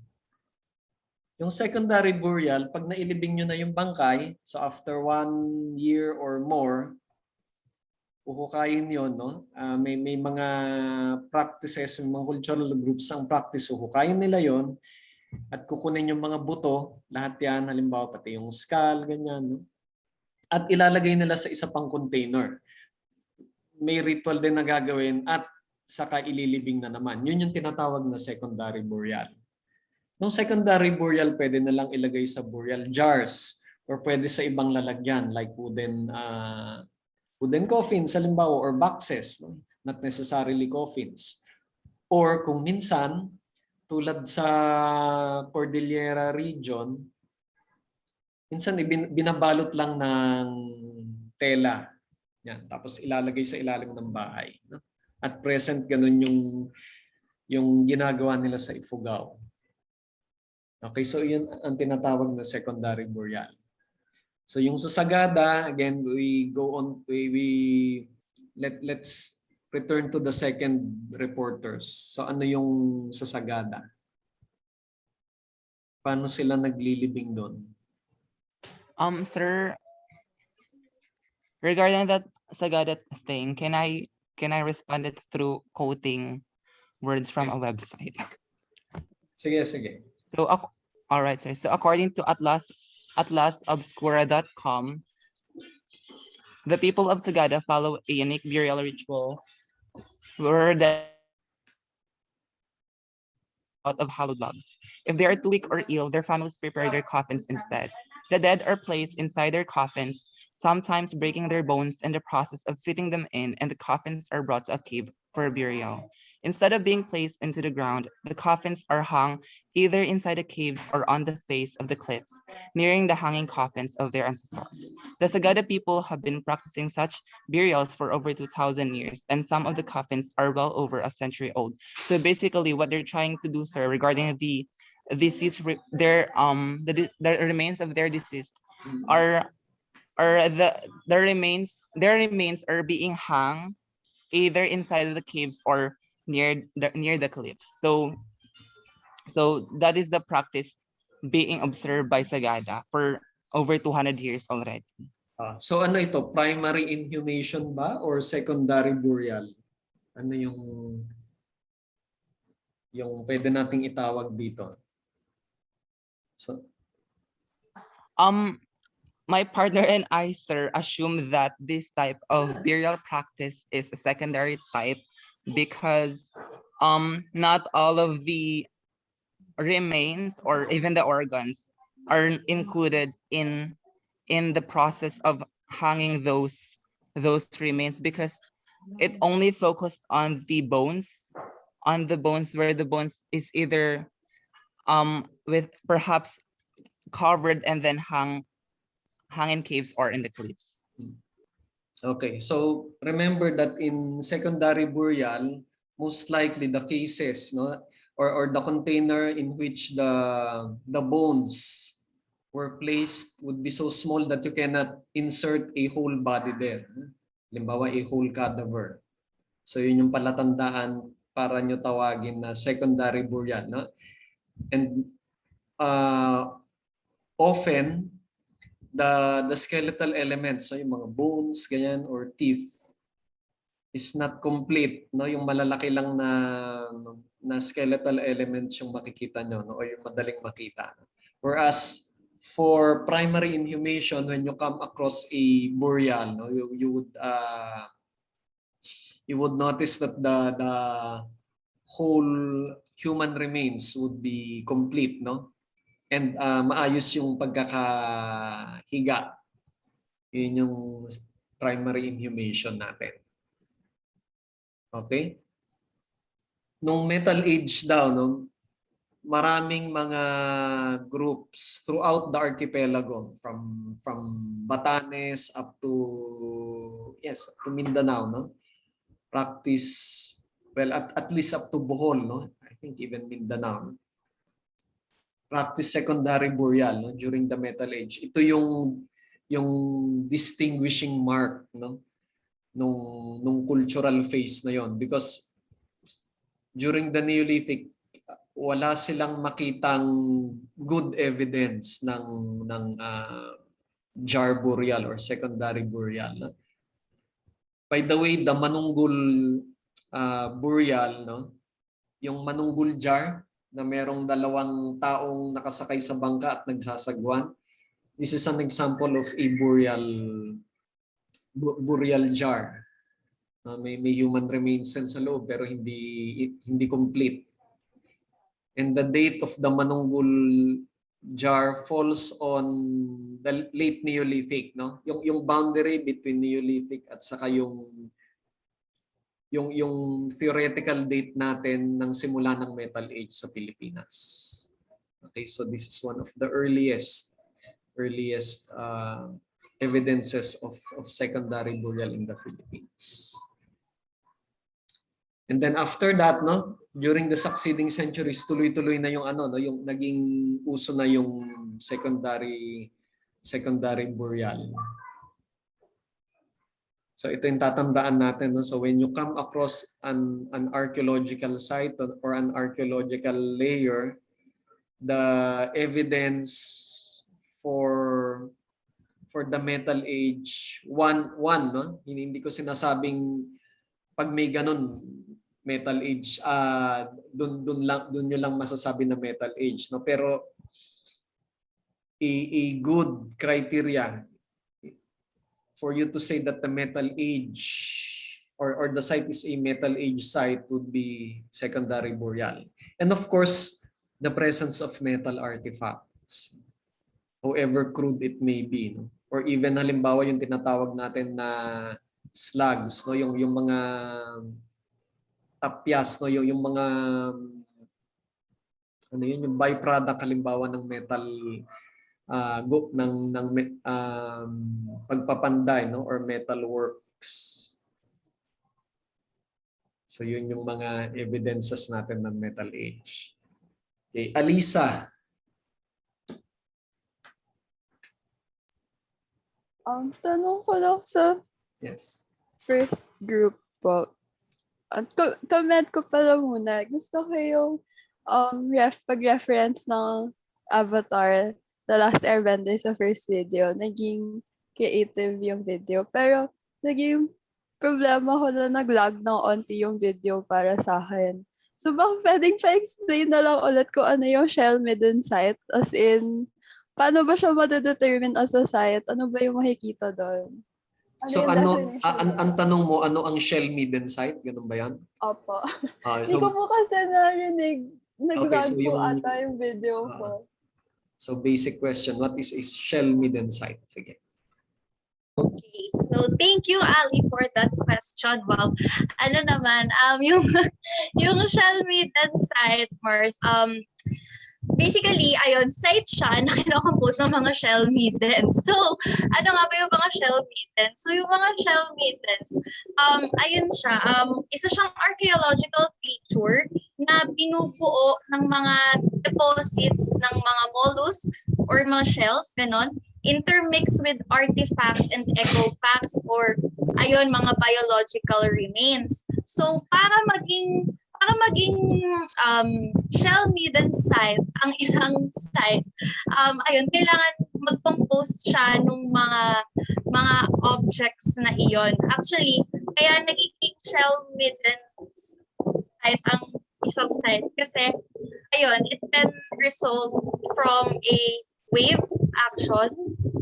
Speaker 5: Yung secondary burial, pag nailibing nyo na yung bangkay, so after 1 year or more, uhukayin yun, no? May mga practices, mga cultural groups ang practice, uhukayin nila yon at kukunin yung mga buto, lahat yan, halimbawa pati yung skull, ganyan, no? At ilalagay nila sa isa pang container. May ritual din na gagawin at saka ililibing na naman. Yun yung tinatawag na secondary burial. Nung secondary burial, pwede na lang ilagay sa burial jars or pwede sa ibang lalagyan like wooden coffins, halimbawa, or boxes, no? Not necessarily coffins. Or kung minsan, tulad sa Cordillera region, minsan binabalot lang ng tela. Yan, tapos ilalagay sa ilalim ng bahay. No? At present, ganun yung ginagawa nila sa Ifugao. Okay, so yun ang tinatawag na secondary burial. So yung sa Sagada, again, let's return to the second reporters. So ano yung sa Sagada? Paano sila naglilibing doon?
Speaker 6: Sir, regarding that Sagada thing, can I respond it through quoting words from a website?
Speaker 5: Sige.
Speaker 6: So, all right, sir. So according to atlasobscura.com, the people of Sagada follow a unique burial ritual where the out of hallowed logs. If they are too weak or ill, their families prepare their coffins instead. The dead are placed inside their coffins, sometimes breaking their bones in the process of fitting them in, and the coffins are brought to a cave for burial. Instead of being placed into the ground, the coffins are hung either inside the caves or on the face of the cliffs, nearing the hanging coffins of their ancestors. The Sagada people have been practicing such burials for over 2,000 years, and some of the coffins are well over a century old. So basically, what they're trying to do, sir, regarding the deceased, the remains of their deceased their remains are being hung either inside of the caves or near the cliffs. So that is the practice being observed by Sagada for over 200 years already.
Speaker 5: So ano ito? Primary inhumation ba or secondary burial? Ano yung pwede nating itawag dito? So
Speaker 6: my partner and I, sir, assume that this type of burial practice is a secondary type because not all of the remains or even the organs are included in the process of hanging those remains, because it only focused on the bones where the bones is either with perhaps covered and then hung in caves or in the cliffs.
Speaker 5: Okay, so remember that in secondary burial, most likely the cases, no, or the container in which the bones were placed would be so small that you cannot insert a whole body there. Halimbawa, a whole cadaver. So yun yung palatandaan para nyo tawagin na secondary burial, no? And often the skeletal elements, so yung mga bones, ganyan, or teeth is not complete, no? Yung malalaki lang na skeletal elements yung makikita nyo, no? O yung madaling makita. Whereas for primary inhumation, when you come across a burial, no, you would notice that whole human remains would be complete, no? And maayos yung pagkakahiga. Yun yung primary inhumation natin. Okay? Nung Metal Age daw, no, maraming mga groups throughout the archipelago from Batanes up to Mindanao, no? Practice, well, at least up to Bohol, no? I think even Mindanao. No? Practice secondary burial, no, during the Metal Age. Ito yung distinguishing mark, no, nung cultural phase na yon, because during the Neolithic wala silang makitang good evidence ng jar burial or secondary burial. No? By the way, the Manunggul burial, no, yung Manunggul jar na merong 2 taong nakasakay sa bangka at nagsasagwan. This is an example of a burial jar. May human remains sa loob pero hindi complete. And the date of the Manunggul jar falls on the late Neolithic, no? Yung boundary between Neolithic at saka yung theoretical date natin ng simula ng Metal Age sa Pilipinas. Okay, so this is one of the earliest evidences of secondary burial in the Philippines. And then after that, no, during the succeeding centuries, tuloy-tuloy na yung yung naging uso na yung secondary burial. So ito yung tatandaan natin, no? So when you come across an archaeological site or an archaeological layer, the evidence for the Metal Age, one, no? Hindi ko sinasabing pag may ganun Metal Age, dun nyo lang masasabi na Metal Age, no? Pero a good criteria for you to say that the Metal Age or the site is a Metal Age site would be secondary burial. And of course, the presence of metal artifacts, however crude it may be, no? Or even halimbawa yung tinatawag natin na slugs, no, yung mga tapyas, no, yung mga yung byproduct halimbawa ng metal ng pagpapanday, no, or metal works. So yun yung mga evidences natin ng Metal Age. Okay, Alisa.
Speaker 10: Tanong ko lang sa first group po. Comment ko pala muna. Gusto ko yung pag-reference ng Avatar, The Last Airbender sa first video. Naging creative yung video. Pero naging problema ko na nag-lag ng onti yung video para sa akin. So baka pwedeng pa-explain na lang ulit ko ano yung shell midden site? As in, paano ba siya madadetermine as a site? Ano ba yung makikita doon?
Speaker 5: So ang tanong mo, ano ang shell midden site? Ganun ba yan?
Speaker 10: Opo. Hindi ko po kasi narinig. Nag-lag po ata yung video ko.
Speaker 5: So basic question, what is a shell midden site? Sige.
Speaker 1: Okay, so thank you, Ali, for that question. Wow. Ano naman, yung shell midden site, Mars, basically, ayun, site siya na kinocompose ng mga shell middens. So, ano nga ba yung mga shell middens? So, yung mga shell middens, ayun siya, isa siyang archaeological feature na binubuo ng mga deposits ng mga mollusks or mga shells, ganon, intermixed with artifacts and ecofacts or, ayun, mga biological remains. So, para maging shell midden site ang isang site, ayun, kailangan mag-compose siya ng mga objects na iyon. Actually, kaya nagiging shell midden site ang isang site kasi ayun, it can result from a wave action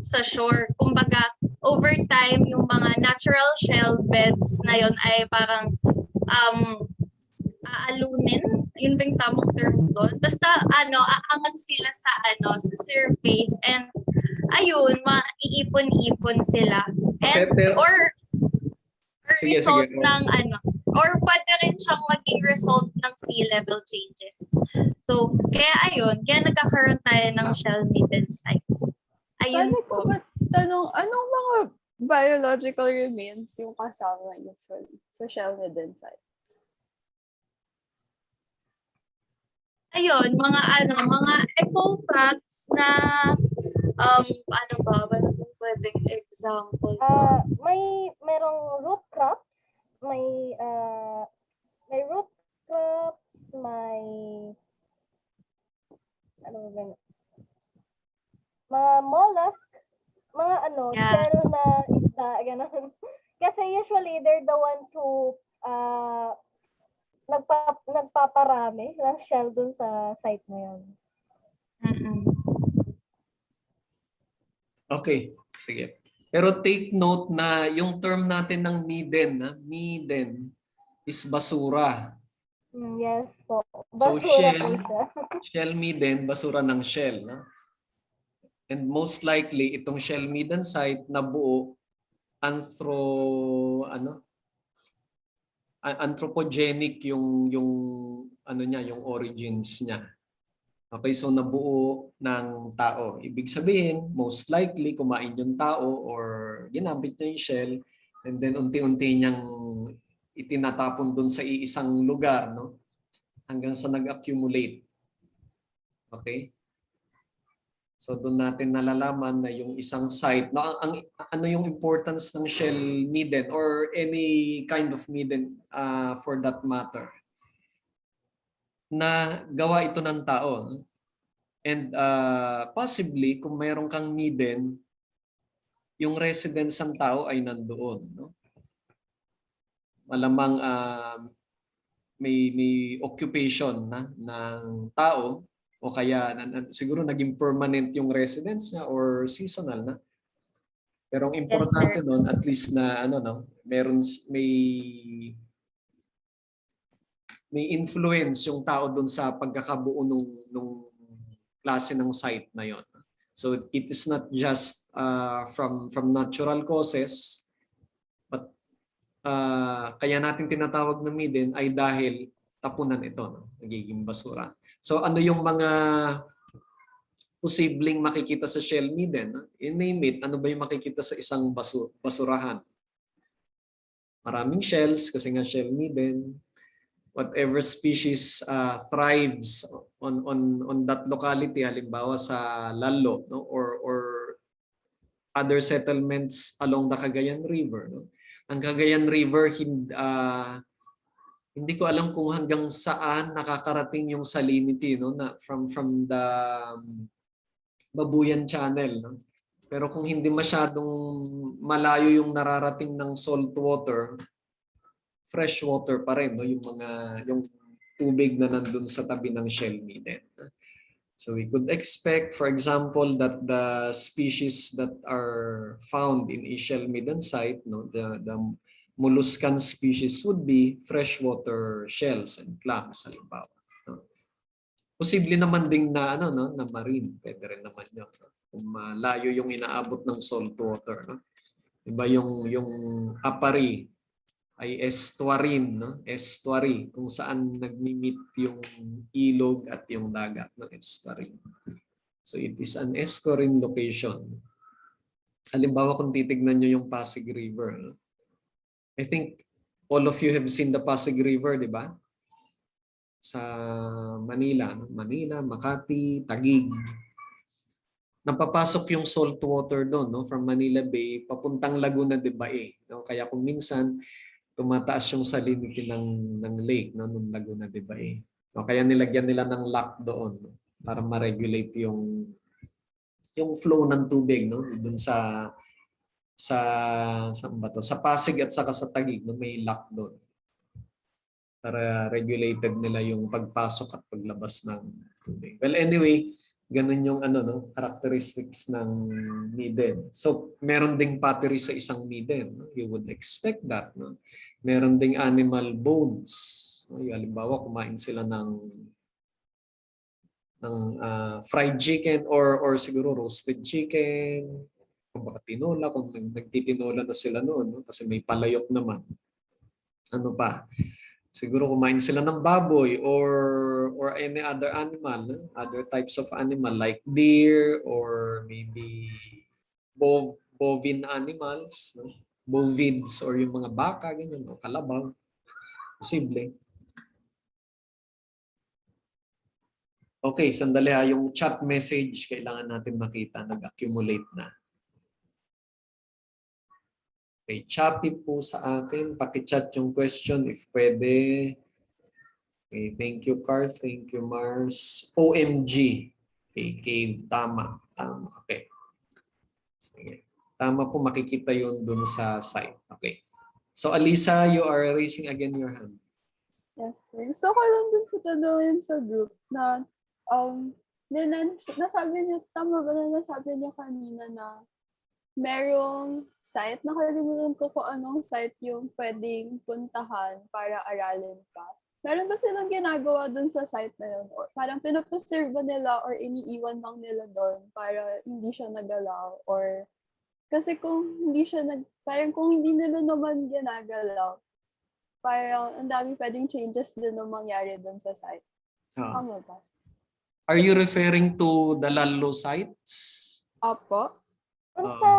Speaker 1: sa shore. Kumbaga, over time, yung mga natural shell beds na yun ay parang aalunin. Yun ba yung tamang term doon? Basta aangat sila sa surface and ayun, maiipon-ipon sila. And or
Speaker 5: Sige,
Speaker 1: result
Speaker 5: sige.
Speaker 1: ng or pwede rin siyang maging result ng sea level changes. So, kaya nagkakaroon tayo ng shell midden sites. Ayun
Speaker 10: Pwede ko
Speaker 1: po.
Speaker 10: ba tanong, anong mga biological remains yung kasama usually sa shell midden site?
Speaker 1: Ayun, mga ecofacts na ano ba pwedeng example to?
Speaker 4: Merong root crops, may root crops, may mga mollusk, mga
Speaker 1: Yeah.
Speaker 4: shell na isda, ganun. Kasi usually they're the ones who nagpaparami ng shell dun sa site na yun.
Speaker 5: Okay, sige. Pero take note na yung term natin ng midden is basura.
Speaker 4: Yes po.
Speaker 5: So
Speaker 4: Basura po siya.
Speaker 5: shell midden, basura ng shell. No? And most likely, itong shell midden site na buo anthropogenic yung yung origins niya. Okay, so nabuo ng tao. Ibig sabihin, most likely kumain yung tao or ginamit niya yung shell and then unti-unti niyang itinatapon doon sa iisang lugar, no? Hanggang sa nag-accumulate. Okay? So doon natin nalalaman na yung isang site, ano yung importance ng shell midden or any kind of midden for that matter, na gawa ito ng tao. And possibly, kung mayroon kang midden, yung residence ng tao ay nandoon. No? Malamang may occupation ng tao o kaya siguro naging permanent yung residence niya or seasonal na. Pero ang importante doon, at least na may influence yung tao doon sa pagkakabuo nung klase ng site na yon. So it is not just from natural causes, but kaya natin tinatawag na midden ay dahil tapunan ito, no? Nagiging basura. So ano yung mga posibleng makikita sa shell midden? I-name it, ano ba yung makikita sa isang basurahan? Maraming shells kasi nga shell midden. Whatever species thrives on that locality, halimbawa sa Lalo, no? or other settlements along the Cagayan River. No? Ang Cagayan River, hindi ko alam kung hanggang saan nakakarating yung salinity, no? from the Babuyan Channel. No? Pero kung hindi masyadong malayo yung nararating ng salt water, fresh water pa rin, no? Yung tubig na nandun sa tabi ng shell midden. So we could expect, for example, that the species that are found in a shell midden site, no, the molluscan species would be freshwater shells and clams, halimbawa. No? Posible naman ding na na marine, pwede rin naman 'yon. No? Kung malayo yung inaabot ng salt water, no? Diba yung apari ay estuarine, no? Estuary, kung saan nagmi-meet yung ilog at yung dagat ng estuary. So it is an estuarine location. Halimbawa kung titignan nyo yung Pasig River, no? I think all of you have seen the Pasig River, di ba? Sa Manila, no? Manila, Makati, Taguig. Napapasok yung salt water doon, no? From Manila Bay papuntang Laguna de Bay, no? Kaya kung minsan tumataas yung salinity ng lake, no, ng Laguna de Bay. No, kaya nilagyan nila ng lock doon, no, para ma-regulate yung flow ng tubig, no, doon sa Pasig at saka sa Taguig, no, may lock doon. Para regulated nila yung pagpasok at paglabas ng tubig. Well, anyway, Ganun yung ano, no, characteristics ng midden. So, meron ding pottery sa isang midden. No? You would expect that. No? Meron ding animal bones. No? Yung, halimbawa, kumain sila ng fried chicken or siguro roasted chicken. Kung baka tinola, kung nagtitinola na sila noon. No? Kasi may palayok naman. Ano pa? Siguro kumain sila ng baboy or any other animal, no? Other types of animal like deer or maybe bovine animals, no? Bovids or yung mga baka, ganyan, no? Kalabaw. Posible. Okay, sandali ha. Yung chat message, kailangan natin makita. Nag-accumulate na. Okay, copy po sa akin. Paki-chat yung question if pwede. Okay, thank you, Carl. Thank you, Mars. OMG. Okay, tama. Tama. Okay. Sige. Tama po, makikita yun dun sa site. Okay. So, Alisa, you are raising again your hand.
Speaker 10: Yes, sir. Gusto ko lang din po tanungin sa group na nasabi niyo, tama ba na nasabi niyo kanina na merong site, nakalimutan ko kung anong site yung pwedeng puntahan para aralin pa. Meron ba silang ginagawa dun sa site na yun? O parang pinapreserve ba nila or iniiwan lang nila doon para hindi siya nagalaw? Or kasi kung hindi siya parang kung hindi nila naman ginagalaw, parang ang dami pwedeng changes din na mangyari doon sa site. Tama ba?
Speaker 5: Are you referring to the Lalo sites?
Speaker 10: Opo.
Speaker 4: Dun sa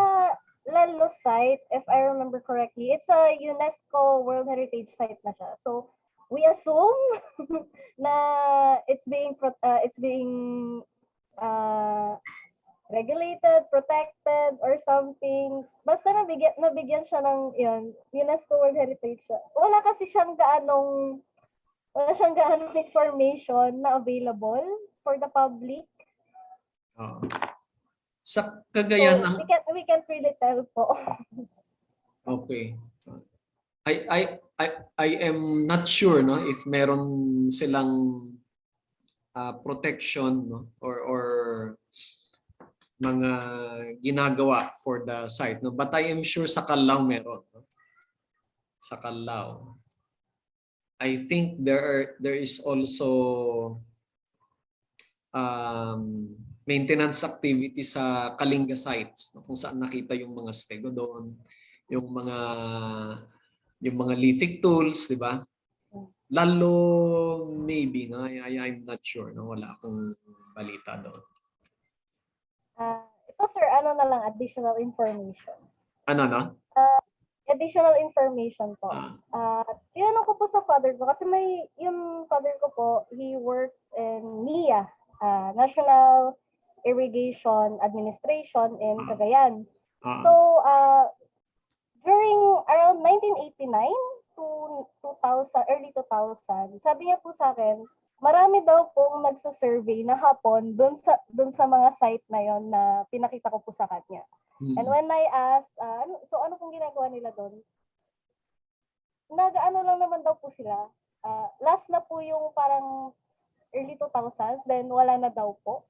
Speaker 4: Lalo site, if I remember correctly, it's a UNESCO World Heritage site na siya. So, we assume na it's being regulated, protected, or something. Basta nabigyan siya ng UNESCO World Heritage siya. Wala siyang gaanong information na available for the public.
Speaker 5: Sa Cagayan,
Speaker 4: So, we can't really tell po.
Speaker 5: Okay. I am not sure, no, if meron silang protection, no, or mga ginagawa for the site, no, but I am sure sa Calao meron, no? Sa Calao. I think there is also maintenance activity sa Kalinga sites, no, kung saan nakita yung mga stego doon, yung mga lithic tools, di ba? Lalo maybe, no? I'm not sure, no? Wala akong balita doon.
Speaker 4: Ito sir, additional information.
Speaker 5: Ano?
Speaker 4: Additional information po. Tinanong ko po sa father ko kasi yung father ko po, he worked in NIA, National Irrigation Administration in Cagayan. So, during around 1989 to 2000, early 2000, sabi niya po sa akin, marami daw pong nagsa-survey na hapon dun sa mga site na yon na pinakita ko po sa kanya. And when I asked, ano pong ginagawa nila doon? Nag-ano lang naman daw po sila. Last na po yung parang early 2000s, then wala na daw po.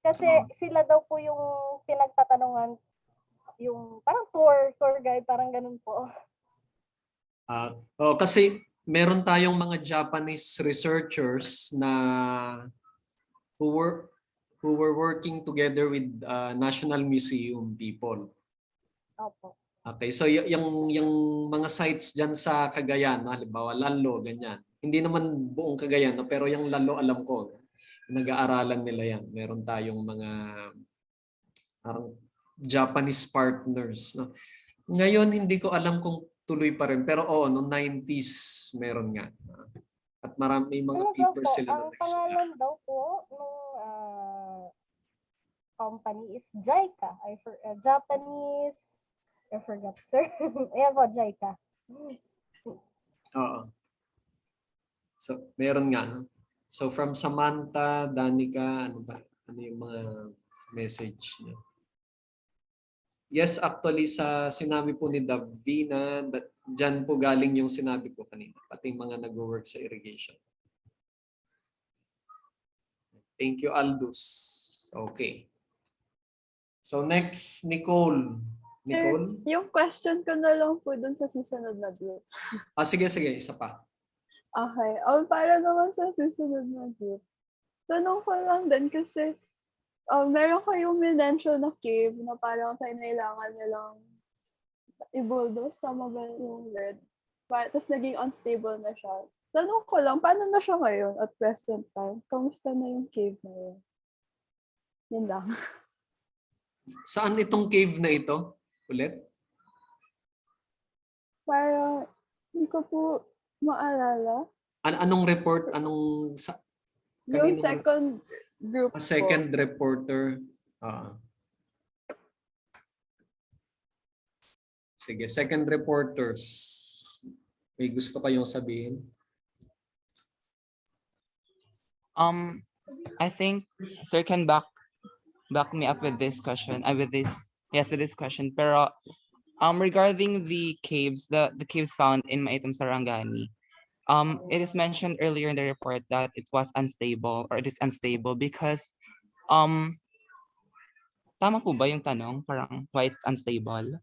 Speaker 4: Kasi sila daw po yung pinagtatanungan, yung parang tour guide, parang ganun po.
Speaker 5: Kasi meron tayong mga Japanese researchers na who were working together with National Museum people.
Speaker 4: Opo.
Speaker 5: Okay, so yung mga sites diyan sa Cagayan, halimbawa Lalo, ganyan. Hindi naman buong Cagayan, no? Pero yung Lalo alam ko, nag-aaralan nila yan. Meron tayong mga parang Japanese partners, no? Ngayon hindi ko alam kung tuloy pa rin, pero noong 90s meron nga. At marami mga papers sila na
Speaker 4: ang pangalan daw po ng company is JICA. Japanese, I forgot, sir. Ayan po, JICA.
Speaker 5: Oo. So, meron nga. No? So, from Samantha, Danica, ano yung mga message niya? Yes, actually, sa sinabi po ni Davina, dyan po galing yung sinabi ko kanina. Pati mga nag-work sa irrigation. Thank you, Aldous. Okay. So next, Nicole. Nicole?
Speaker 10: Yung question ko na lang po dun sa susunod na group.
Speaker 5: Sige, isa pa.
Speaker 10: Okay. Para naman sa susunod na group. Tanong ko lang din kasi meron kayong minention na cave na parang kailangan nilang i-bulldoze. Tama ba yung word? Tapos naging unstable na siya. Tanong ko lang, paano na siya ngayon at present time? Kamusta na yung cave na yun? Yun lang.
Speaker 5: Saan itong cave na ito? Ulit?
Speaker 10: Para hindi ko po maalala.
Speaker 5: Anong report?
Speaker 10: Yung
Speaker 5: kaninong-
Speaker 10: second group po.
Speaker 5: Second reporter. Sige, second reporters. May gusto kayong sabihin?
Speaker 6: I think sir can back me up with this question. With this question. Pero regarding the caves, the caves found in Maitum Sarangani, it is mentioned earlier in the report that it was unstable, or it is unstable because tama po ba yung tanong? Parang why it's unstable?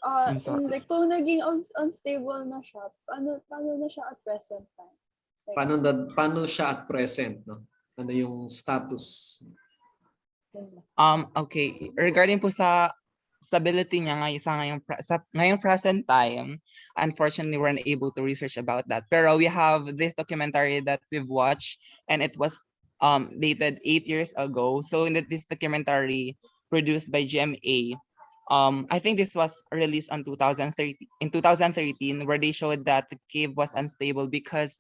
Speaker 6: I'm sorry.
Speaker 10: Hindi, kung naging unstable na siya, paano na siya at present time? Like,
Speaker 5: Paano siya at present, no? Ano yung status?
Speaker 6: Okay, regarding po sa stability niya ngayong present time, unfortunately we're unable to research about that. Pero we have this documentary that we've watched, and it was dated 8 years ago. So in this documentary produced by GMA, I think this was released in 2013, where they showed that the cave was unstable because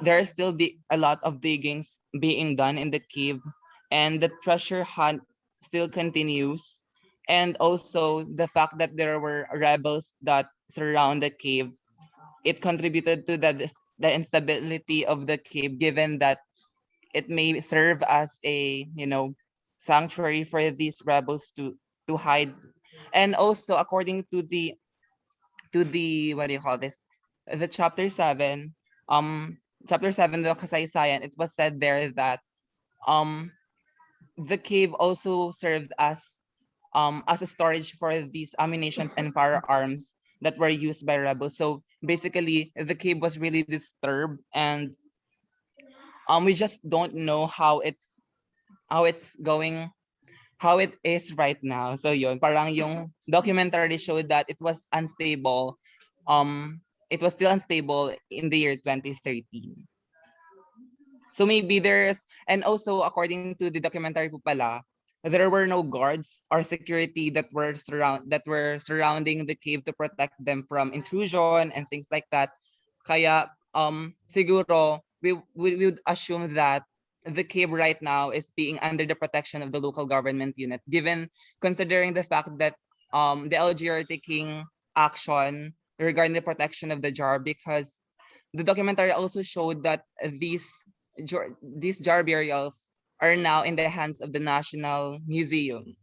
Speaker 6: there are still a lot of diggings being done in the cave, and the treasure hunt still continues. And also the fact that there were rebels that surround the cave, it contributed to the instability of the cave, given that it may serve as a sanctuary for these rebels to hide. And also according to the what do you call this, the chapter 7, the kasaysayan, it was said there that the cave also served as a storage for these ammunitions and firearms that were used by rebels. So basically the cave was really disturbed, and we just don't know how it is right now. So yun, parang yung documentary showed that it was unstable. It was still unstable in the year 2013. So maybe and also according to the documentary po pala, there were no guards or security that were surrounding the cave to protect them from intrusion and things like that. Kaya siguro we would assume that the cave right now is being under the protection of the local government unit, considering the fact that the LG are taking action regarding the protection of the jar, because the documentary also showed that these jar burials are now in the hands of the National Museum.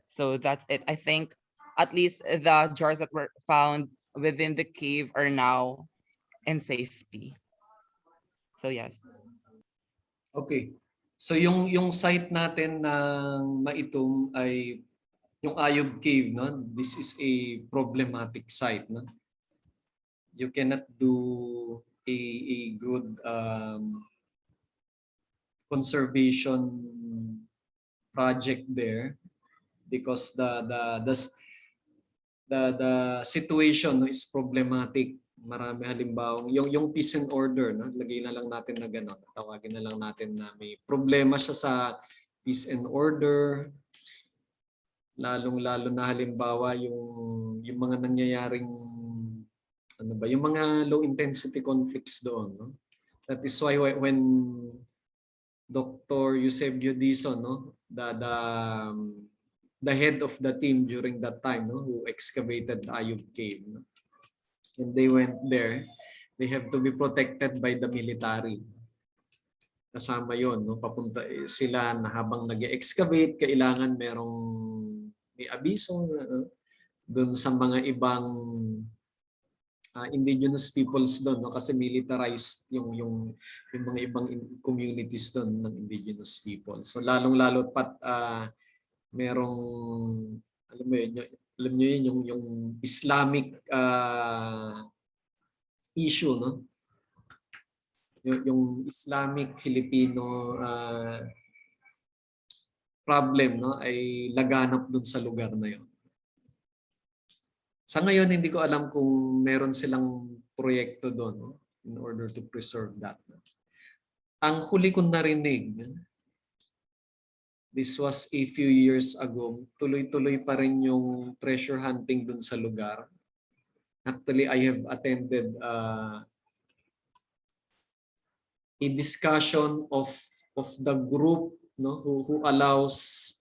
Speaker 6: So that's it. I think at least the jars that were found within the cave are now in safety. So yes.
Speaker 5: Okay. So yung site natin ng Maitum ay yung Ayub Cave, no? This is a problematic site, no? You cannot do a good conservation project there because the situation, no, is problematic. Marami halimbawa yung peace and order, no? Lagay na lang natin na gano'n. Tawagin na lang natin na may problema siya sa peace and order. Lalong-lalo na halimbawa yung mga nangyayaring yung mga low intensity conflicts doon, no? That is why when Dr. Eusebio Dizon, no, the head of the team during that time, no, who excavated Ayub Cave, no? And they went there, they have to be protected by the military. Kasama yon, no? Papunta sila na habang nag-excavate, kailangan may abiso doon sa mga ibang indigenous peoples doon, no? Kasi militarized yung mga ibang communities doon ng indigenous people. So lalong-lalo pat merong alam niyo yun yung Islamic issue, no? Yung Islamic Filipino problem, no, ay laganap dun sa lugar na yun. Sa ngayon, hindi ko alam kung meron silang proyekto doon, no, in order to preserve that. Ang huli kong narinig, this was a few years ago, tuloy-tuloy pa rin yung treasure hunting doon sa lugar. Actually, I have attended a discussion of the group, no, who allows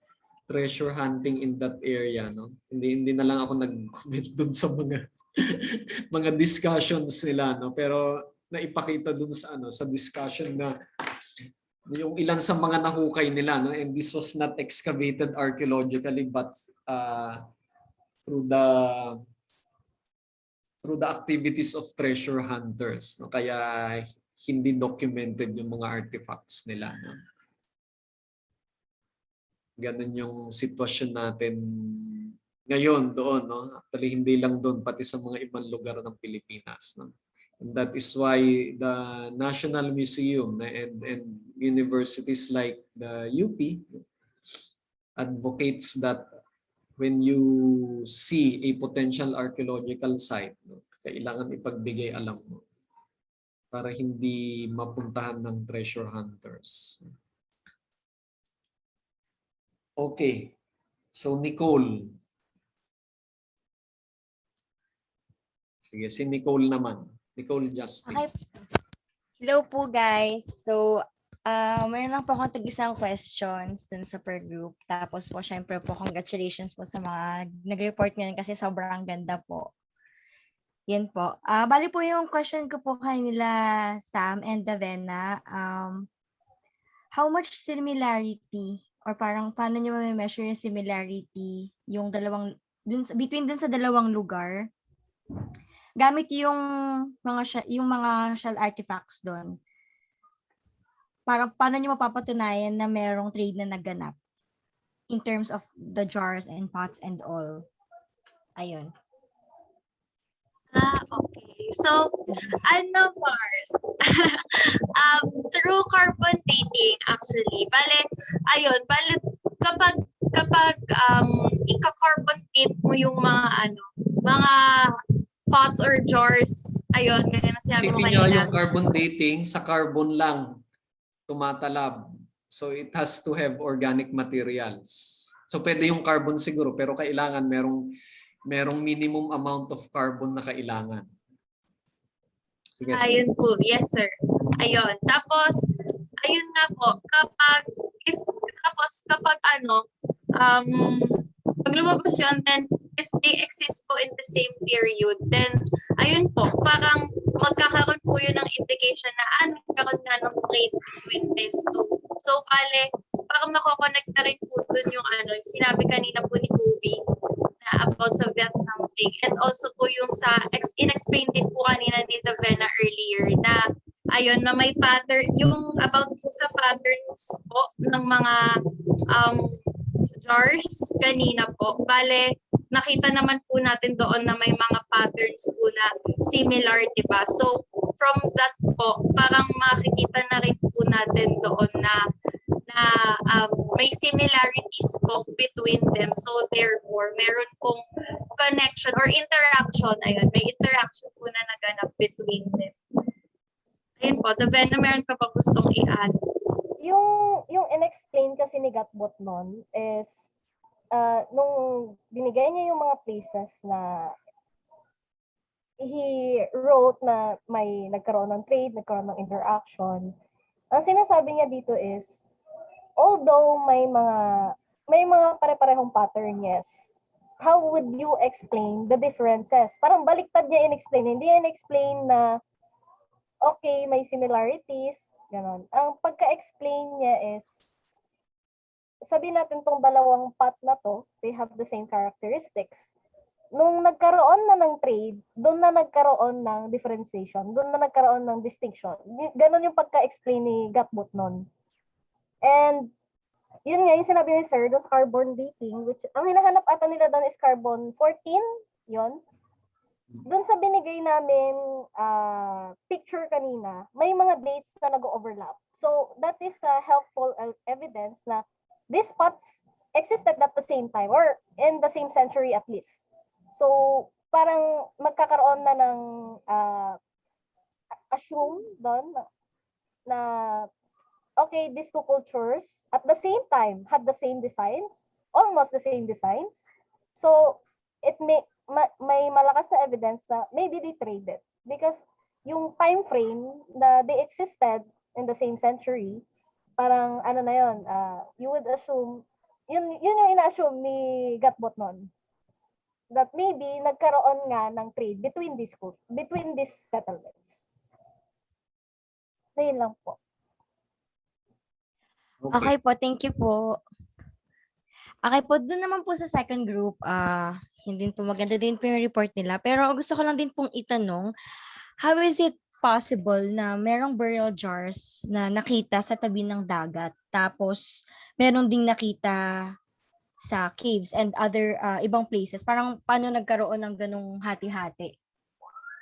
Speaker 5: treasure hunting in that area, no. Hindi na lang ako nag-comment doon sa mga mga discussions nila, no, pero naipakita doon sa sa discussion na yung ilan sa mga nahukay nila, no, and this was not excavated archaeologically but through the activities of treasure hunters, no, kaya hindi documented yung mga artifacts nila, no. Ganun yung sitwasyon natin ngayon doon, no. Actually, hindi lang doon, pati sa mga ibang lugar ng Pilipinas, no. And that is why the National Museum and universities like the UP advocates that when you see a potential archaeological site, no, kailangan ipagbigay alam mo para hindi mapuntahan ng treasure hunters. Okay. So, Nicole. Sige, si Nicole naman. Nicole Justin.
Speaker 11: Okay. Hello po guys. So, mayroon lang po akong tag-isang questions dun sa per group. Tapos po, syempre po, congratulations po sa mga nag-report ngayon kasi sobrang ganda po. Yan po. Bali po yung question ko po kanila, Sam and Davena. How much similarity or parang paano nyo ma-measure yung similarity yung between dun sa dalawang lugar gamit yung mga shell artifacts doon? Parang paano nyo mapapatunayan na merong trade na naganap in terms of the jars and pots and all? Ayun.
Speaker 1: Okay. So, Mars? Through carbon dating, actually. Bale, kapag ika-carbon date mo yung mga pots or jars, ayun, ganyan na sinabi mo
Speaker 5: Isipin nyo
Speaker 1: kanina.
Speaker 5: yung carbon dating, sa carbon lang tumatalab. So it has to have organic materials. So pwede yung carbon siguro, pero kailangan merong minimum amount of carbon na kailangan. Sige,
Speaker 1: Ayun po, yes sir. Ayun. Tapos, ayun nga po, kapag pag lumabas yun, then if they exist po in the same period, then ayun po, parang magkakaroon po yun ng indication na nagkaroon nga ng trade between these two. So, parang makokonect na rin po dun yung sinabi kanina po ni Kobe na about sa Vietnam thing. And also po yung in-explain din po kanina ni Davena earlier na ayun, na may pattern, yung about sa patterns po ng mga jars kanina po. Bale, nakita naman po natin doon na may mga patterns po na similar, diba? So, from that po, parang makikita na rin po natin doon na may similarities po between them. So, therefore, meron pong connection or interaction. Ayun, may interaction po na naganap between them. Ayun po, Davena, meron ka pa gustong i-add?
Speaker 4: Yung in-explain kasi ni Gatbot nun is nung binigay niya yung mga places na he wrote na may nagkaroon ng trade, nagkaroon ng interaction. Ang sinasabi niya dito is, although may mga pare-parehong pattern, yes, how would you explain the differences? Parang baliktad niya in-explain. Hindi niya in-explain na okay, may similarities, ganon. Ang pagka-explain niya is, sabihin natin tong dalawang pot na to, they have the same characteristics. nung nagkaroon na ng trade, doon na nagkaroon ng differentiation, doon na nagkaroon ng distinction. Ganon yung pagka-explain ni Gatbot nun. And yun nga yung sinabi ni Sir, doon sa carbon dating, which ang hinahanap ata nila doon is carbon 14, yun. Doon sa binigay namin picture kanina, may mga dates na nag-overlap. So that is helpful evidence na these spots existed at the same time or in the same century at least. So parang magkakaroon na ng assume doon na okay, these two cultures at the same time had the same designs, almost the same designs. So it may malakas na evidence na maybe they traded because yung time frame na they existed in the same century, parang ano na yun, you would assume, yun yung ina-assume ni Gatbot nun, that maybe nagkaroon nga ng trade between these settlements. So yun lang po.
Speaker 11: Okay po, thank you po. Okay po, dun naman po sa second group, hindi po maganda din po yung report nila. Pero gusto ko lang din pong itanong, how is it possible na merong burial jars na nakita sa tabi ng dagat, tapos meron ding nakita sa caves and other ibang places? Parang paano nagkaroon ng ganong hati-hati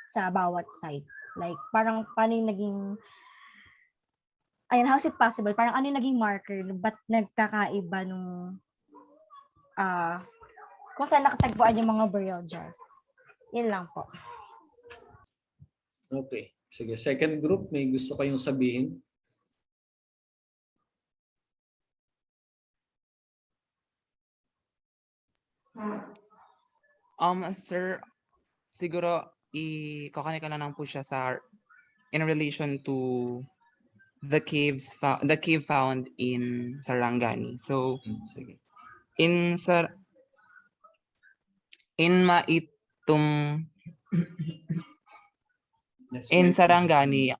Speaker 11: sa bawat site? Like, parang paano yung naging, ayun, how is it possible? Parang ano yung naging marker? Ba't nagkakaiba nung kung saan nakatagpuan yung mga burial jars? Yun lang po.
Speaker 5: Okay. Sige, second group, may gusto kayong sabihin?
Speaker 6: Sir, siguro i-kukunin ko na lang po siya sa in relation to the cave found in Sarangani. So
Speaker 5: Sige.
Speaker 6: in Maitum in Sarangani,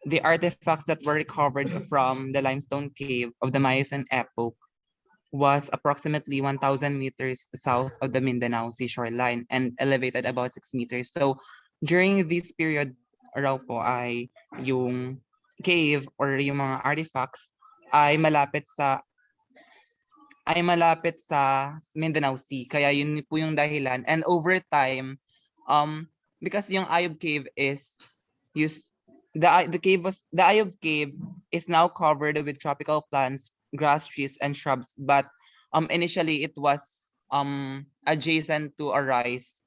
Speaker 6: the artifacts that were recovered from the limestone cave of the Mayasan epoch was approximately 1,000 meters south of the Mindanao seashore line and elevated about 6 meters. So during this period raw po ay yung cave or yung mga artifacts ay malapit sa Mindanao Sea. Kaya yun po yung dahilan. And over time, because yung Ayub Cave is used, the Ayub Cave is now covered with tropical plants, grass, trees, and shrubs. But initially it was adjacent to a rice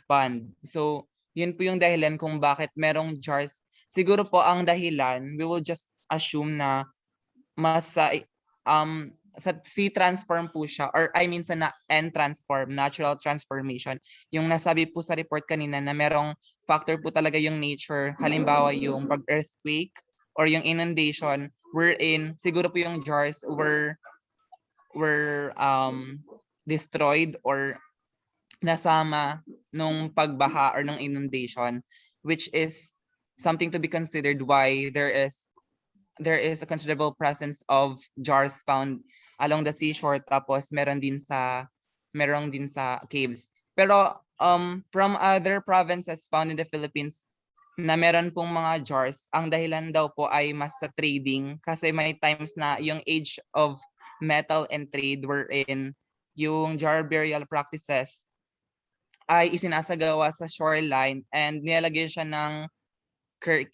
Speaker 6: pond. So yun po yung dahilan kung bakit merong jars. Siguro po ang dahilan, we will just assume na sa sea transform po siya, or I mean sa N transform, natural transformation. Yung nasabi po sa report kanina na merong factor po talaga yung nature, halimbawa yung pag-earthquake or yung inundation, wherein siguro po yung jars were destroyed or nasama nung pagbaha or nung inundation, which is something to be considered why there is a considerable presence of jars found along the seashore, tapos meron din sa caves. Pero from other provinces found in the Philippines na meron pong mga jars, ang dahilan daw po ay mas sa trading, kasi may times na yung age of metal and trade wherein yung jar burial practices ay isinasagawa sa shoreline and nilalagay siya ng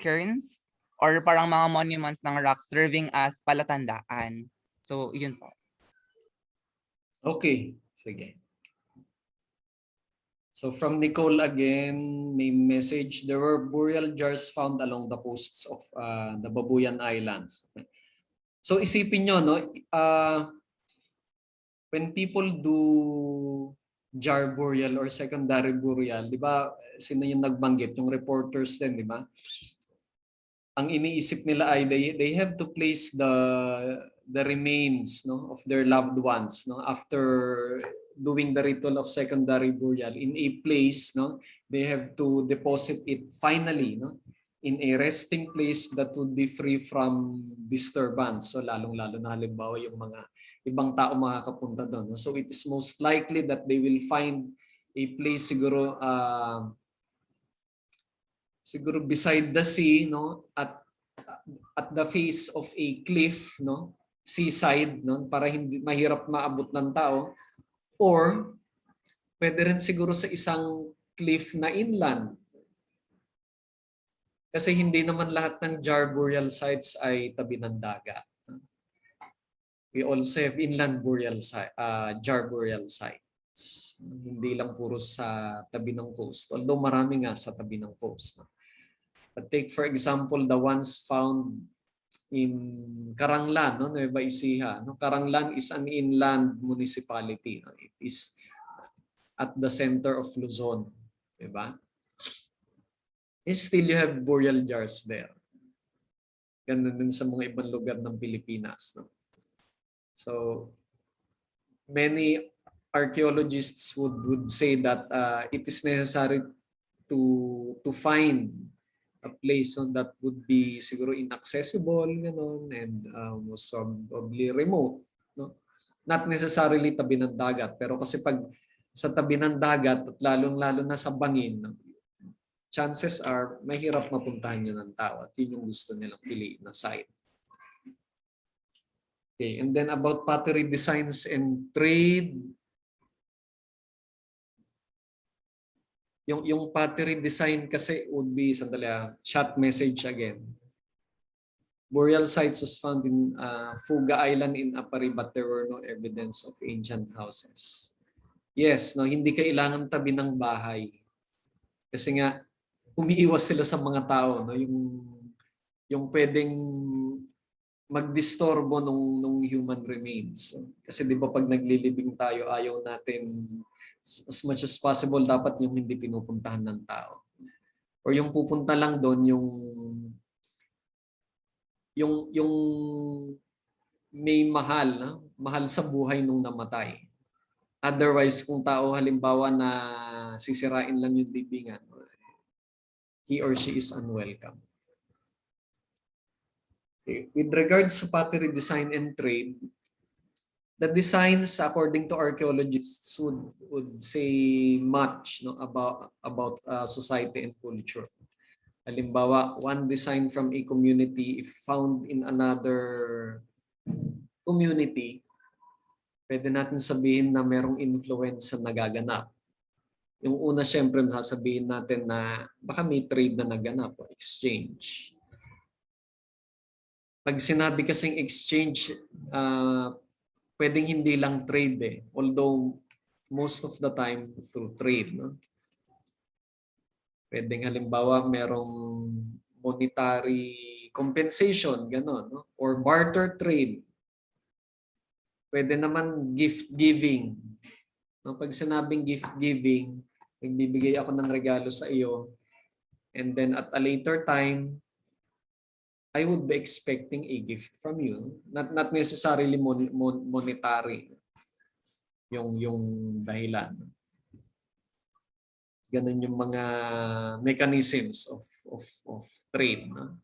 Speaker 6: cairns or parang mga monuments ng rock serving as palatandaan. So, yun po.
Speaker 5: Okay, sige. So from Nicole again, may message, there were burial jars found along the coasts of the Babuyan Islands. So isipin nyo, no? When people do jar burial or secondary burial, di ba, sino yung nagbanggit? Yung reporters din, di ba? Ang iniisip nila ay they have to place the remains, no, of their loved ones, no, after doing the ritual of secondary burial in a place, no, they have to deposit it finally, no, in a resting place that would be free from disturbance. So lalong-lalo na halimbawa yung mga ibang tao makakapunta doon. So it is most likely that they will find a place siguro siguro beside the sea, no, at the face of a cliff, no, seaside, no, para hindi mahirap maabot ng tao, or pwede rin siguro sa isang cliff na inland. Kasi hindi naman lahat ng jar burial sites ay tabi ng dagat. We also have inland burial jar burial sites. Hindi lang puro sa tabi ng coast. Although marami nga sa tabi ng coast. But take for example the ones found in Caranglan, no, Nueva Ecija. No? Caranglan is an inland municipality. No? It is at the center of Luzon. Diba? Still you have burial jars there. Ganun din sa mga ibang lugar ng Pilipinas. No? So, many archaeologists would say that it is necessary to find a place that would be siguro inaccessible, ganun, and most probably remote. No? Not necessarily tabi ng dagat, pero kasi pag sa tabi ng dagat at lalong-lalo na sa bangin, no? Chances are mahirap mapuntahan niya ng tao at yun yung gusto nilang piliin na site. Okay, and then about pottery designs and trade. Yung pottery design kasi would be, sandali, chat message again. Burial sites was found in Fuga Island in Apari, but there were no evidence of ancient houses. Yes, no, hindi kailangan tabi ng bahay. Kasi nga, umiiwas sila sa mga tao, no, yung pwedeng magdistorbo nung human remains. Kasi di ba pag naglilibing tayo, ayaw natin as much as possible dapat yung hindi pinupuntahan ng tao. Or yung pupunta lang doon yung may mahal, no? Mahal sa buhay nung namatay. Otherwise, kung tao halimbawa na sisirain lang yung libingan, he or she is unwelcome. Okay. With regards to pottery design and trade, the designs, according to archaeologists, would say much, no, about society and culture. Halimbawa, one design from a community, if found in another community, pwede natin sabihin na merong influence na nagaganap. Yung una, syempre, sasabihin natin na baka may trade na naganap o exchange. Pag sinabi kasing exchange, pwedeng hindi lang trade eh. Although, most of the time, through trade. No? Pwedeng halimbawa, merong monetary compensation, gano'n. No? Or barter trade. Pwede naman gift giving. No? Pag sinabing gift giving, nagbibigay ako ng regalo sa iyo, and then at a later time, I would be expecting a gift from you. Not necessarily monetary yung dahilan. Ganun yung mga mechanisms of trade. No?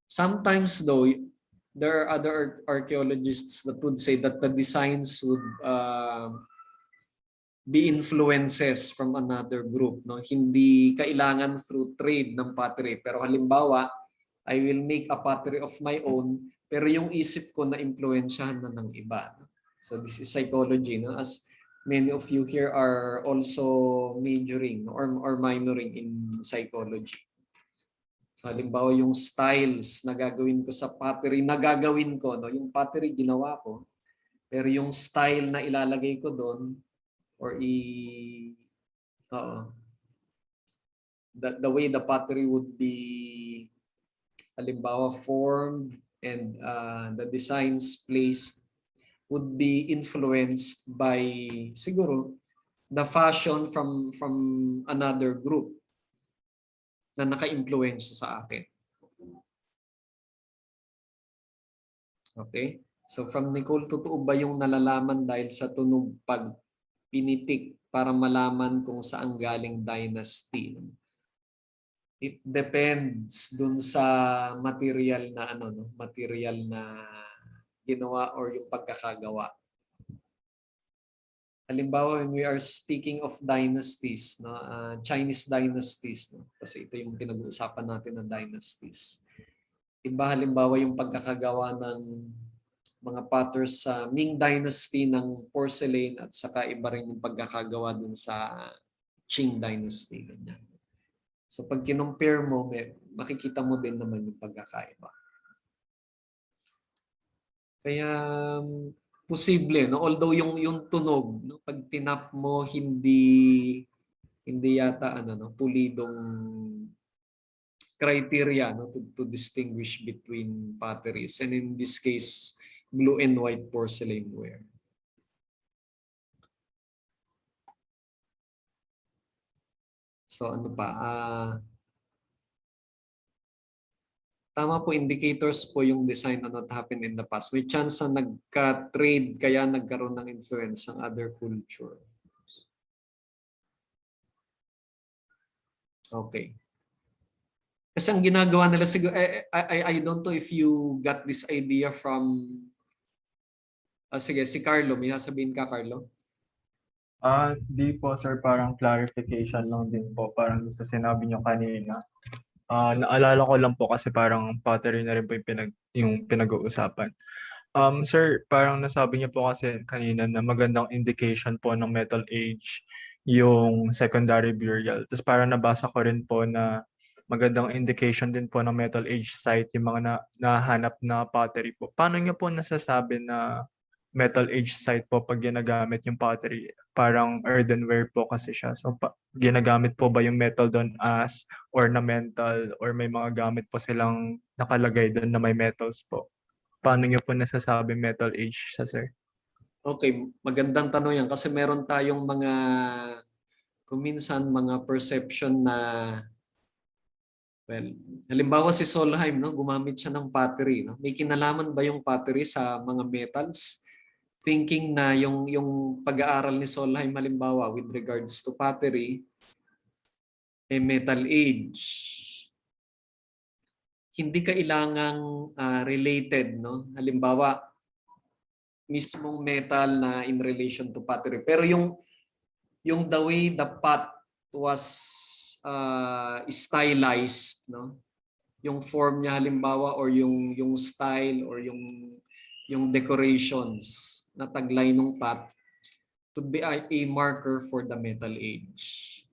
Speaker 5: Sometimes though, there are other archaeologists that would say that the designs would be influences from another group. No? Hindi kailangan through trade ng pottery. Pero halimbawa, I will make a pottery of my own, pero yung isip ko na impluwensyahan na ng iba. So this is psychology. No? As many of you here are also majoring or minoring in psychology. So halimbawa yung styles na gagawin ko sa pottery, na gagawin ko. No? Yung pottery ginawa ko, pero yung style na ilalagay ko doon, or the way the pottery would be halimbawa formed and the designs placed would be influenced by siguro the fashion from another group na naka-influence sa akin. Okay? So from Nicole, totoo ba yung nalalaman dahil sa tunog pag pinitik para malaman kung saan galing dynasty? It depends dun sa material na material na ginawa or yung pagkakagawa. Halimbawa, when we are speaking of dynasties, no, Chinese dynasties, no, kasi ito yung pinag-uusapan natin na dynasties. Iba halimbawa yung pagkakagawa ng mga potters sa Ming Dynasty ng porcelain at saka iba rin yung pagkakagawa dun sa Qing Dynasty. Ganyan. So pag kinumpare mo, makikita mo din naman yung pagkakaiba. Kaya posible, no? Although yung tunog, no? Pag tinap mo, hindi yata pulidong criteria, no? to distinguish between potteries. And in this case, blue and white porcelain ware. So ano pa? Tama po, indicators po yung design on what happened in the past. May chance na nagka-trade kaya nagkaroon ng influence ng other culture. Okay. Kasi ang ginagawa nila, siguro, I don't know if you got this idea from, sige, si Carlo, may sasabihin ka, Carlo?
Speaker 8: Di po sir, parang clarification lang din po, parang sa sinabi nyo kanina. Naalala ko lang po kasi parang pottery na rin po yung pinag-uusapan. Sir, parang nasabi niyo po kasi kanina na magandang indication po ng metal age yung secondary burial. Tapos parang nabasa ko rin po na magandang indication din po ng metal age site yung mga nahanap na pottery po. Paano niyo po nasasabi na metal age site po pag ginagamit yung pottery? Parang earthenware po kasi siya. So ginagamit po ba yung metal doon as ornamental or may mga gamit po silang nakalagay doon na may metals po? Paano niyo po nasasabi metal age siya, sir?
Speaker 5: Okay, magandang tanong yan kasi meron tayong mga kuminsan mga perception na halimbawa si Solheim, no, gumamit siya ng pottery, no? May kinalaman ba yung pottery sa mga metals? Thinking na yung pag-aaral ni Solheim halimbawa with regards to pottery, metal age. Hindi kailangang related, no? Halimbawa, mismong metal na in relation to pottery. Pero yung the way the pot was stylized, no? Yung form niya halimbawa or yung style or yung decorations na taglay ng pot could be a marker for the metal age.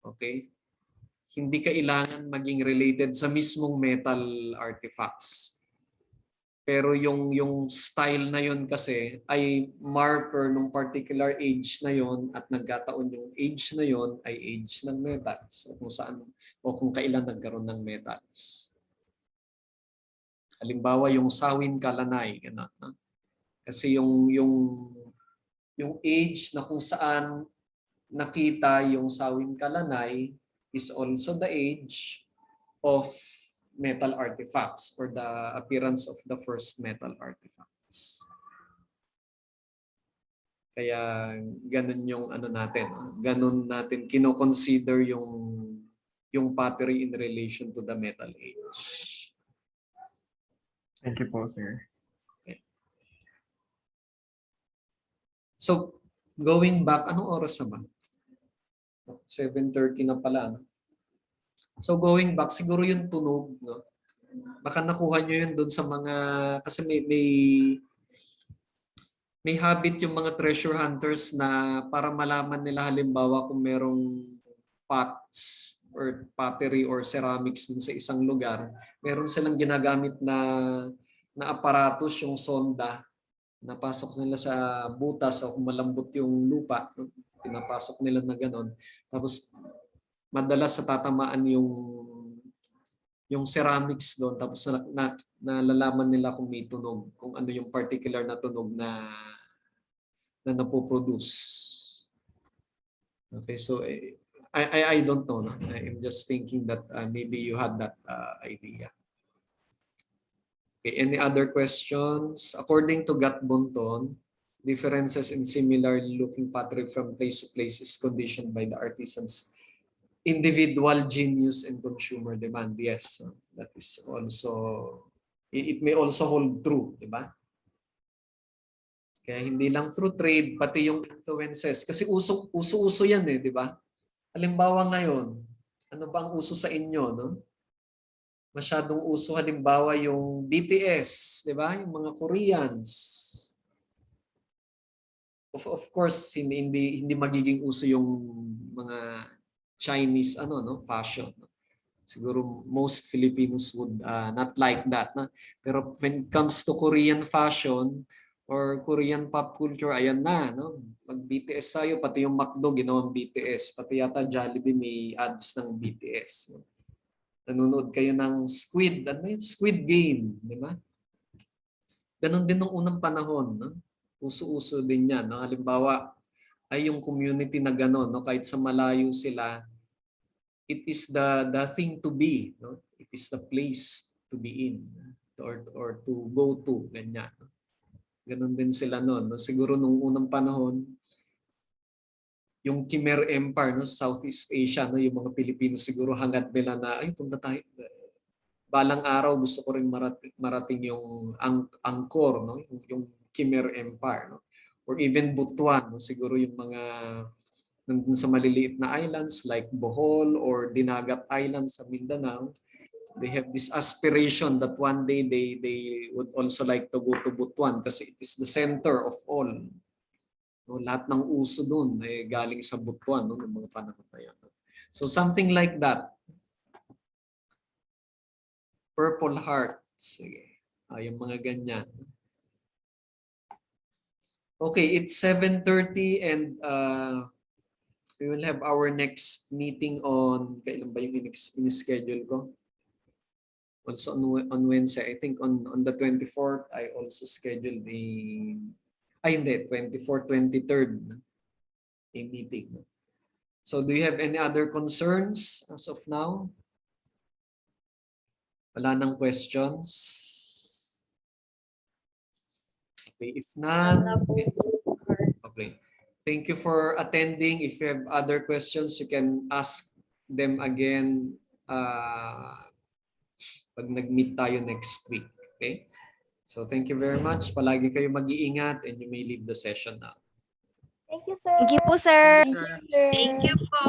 Speaker 5: Okay? Hindi kailangan maging related sa mismong metal artifacts. Pero yung style na yon kasi ay marker ng particular age na yon at nagkataon yung age na yon ay age ng metals o kung saan o kung kailan nagkaroon ng metals. Halimbawa yung sawin kalanay, ganun, no? Kasi yung age na kung saan nakita yung sawin kalanay is also the age of metal artifacts or the appearance of the first metal artifacts. Kaya ganun yung natin, ganun natin kino-consider yung pottery in relation to the metal age.
Speaker 8: Thank you po, sir.
Speaker 5: Okay. So, going back, anong oras na ba? 7:30 na pala, no? So going back, siguro yung tunog, no? Baka nakuha nyo yun doon sa mga, kasi may habit yung mga treasure hunters na para malaman nila halimbawa kung merong pots or pottery or ceramics dun sa isang lugar, meron silang ginagamit na aparatos, yung sonda, napasok nila sa butas o kung malambot yung lupa, pinapasok nila na ganon. Tapos madalas sa tatamaan yung ceramics doon, tapos nalalaman nila kung may tunog, kung ano yung particular na tunog na napoproduce. Okay, so I don't know. No? I'm just thinking that maybe you had that idea. Okay, any other questions? According to Gat Bonton, differences in similar looking pottery from place to place is conditioned by the artisan's individual genius and consumer demand. Yes, that is also It may also hold true, di ba? Kaya hindi lang through trade, pati yung influences. Kasi uso-uso yan eh, di ba? Halimbawa ngayon, ano ba ang uso sa inyo, no? Masyadong uso halimbawa yung BTS, di ba? Yung mga Koreans. Of course, hindi magiging uso yung mga Chinese fashion. Siguro most Filipinos would not like that. Na? Pero when it comes to Korean fashion or Korean pop culture, ayan na. No? Mag-BTS tayo, pati yung McDo ginawang BTS. Pati yata Jollibee may ads ng BTS. No? Nanonood kayo ng Squid Game. Di ba? Ganon din nung unang panahon. No? Uso-uso din yan. No? Halimbawa, ay yung community na gano'n, no? Kahit sa malayo sila, it is the thing to be. No? It is the place to be in or to go to. Ganyan. No? Ganon din sila noon. No? Siguro nung unang panahon, yung Khmer Empire, no? Southeast Asia, no? Yung mga Pilipino siguro hangad nila na, ay, punta tayo. Balang araw gusto ko rin marating yung Angkor, no? Yung Khmer Empire, no? Or even Butuan, no? Siguro yung mga nandun sa maliliit na islands like Bohol or Dinagat Island sa Mindanao, they have this aspiration that one day they would also like to go to Butuan kasi it is the center of all. No? Lahat ng uso dun galing sa Butuan, no? Ng mga panahon na yan. So something like that. Purple Heart. Sige. Yung mga ganyan. Okay, it's 7:30 and we will have our next meeting on, kailan ba yung in-schedule ko? Also on Wednesday, I think on the 24th, I also scheduled hindi, 24th, 23rd, a meeting. So do you have any other concerns as of now? Wala nang questions? Okay, if not, okay. Thank you for attending. If you have other questions, you can ask them again pag nag-meet tayo next week. Okay? So thank you very much. Palagi kayo mag-iingat and you may leave the session now.
Speaker 4: Thank you, sir.
Speaker 11: Thank you po, sir.
Speaker 10: Thank you, sir.
Speaker 1: Thank you po.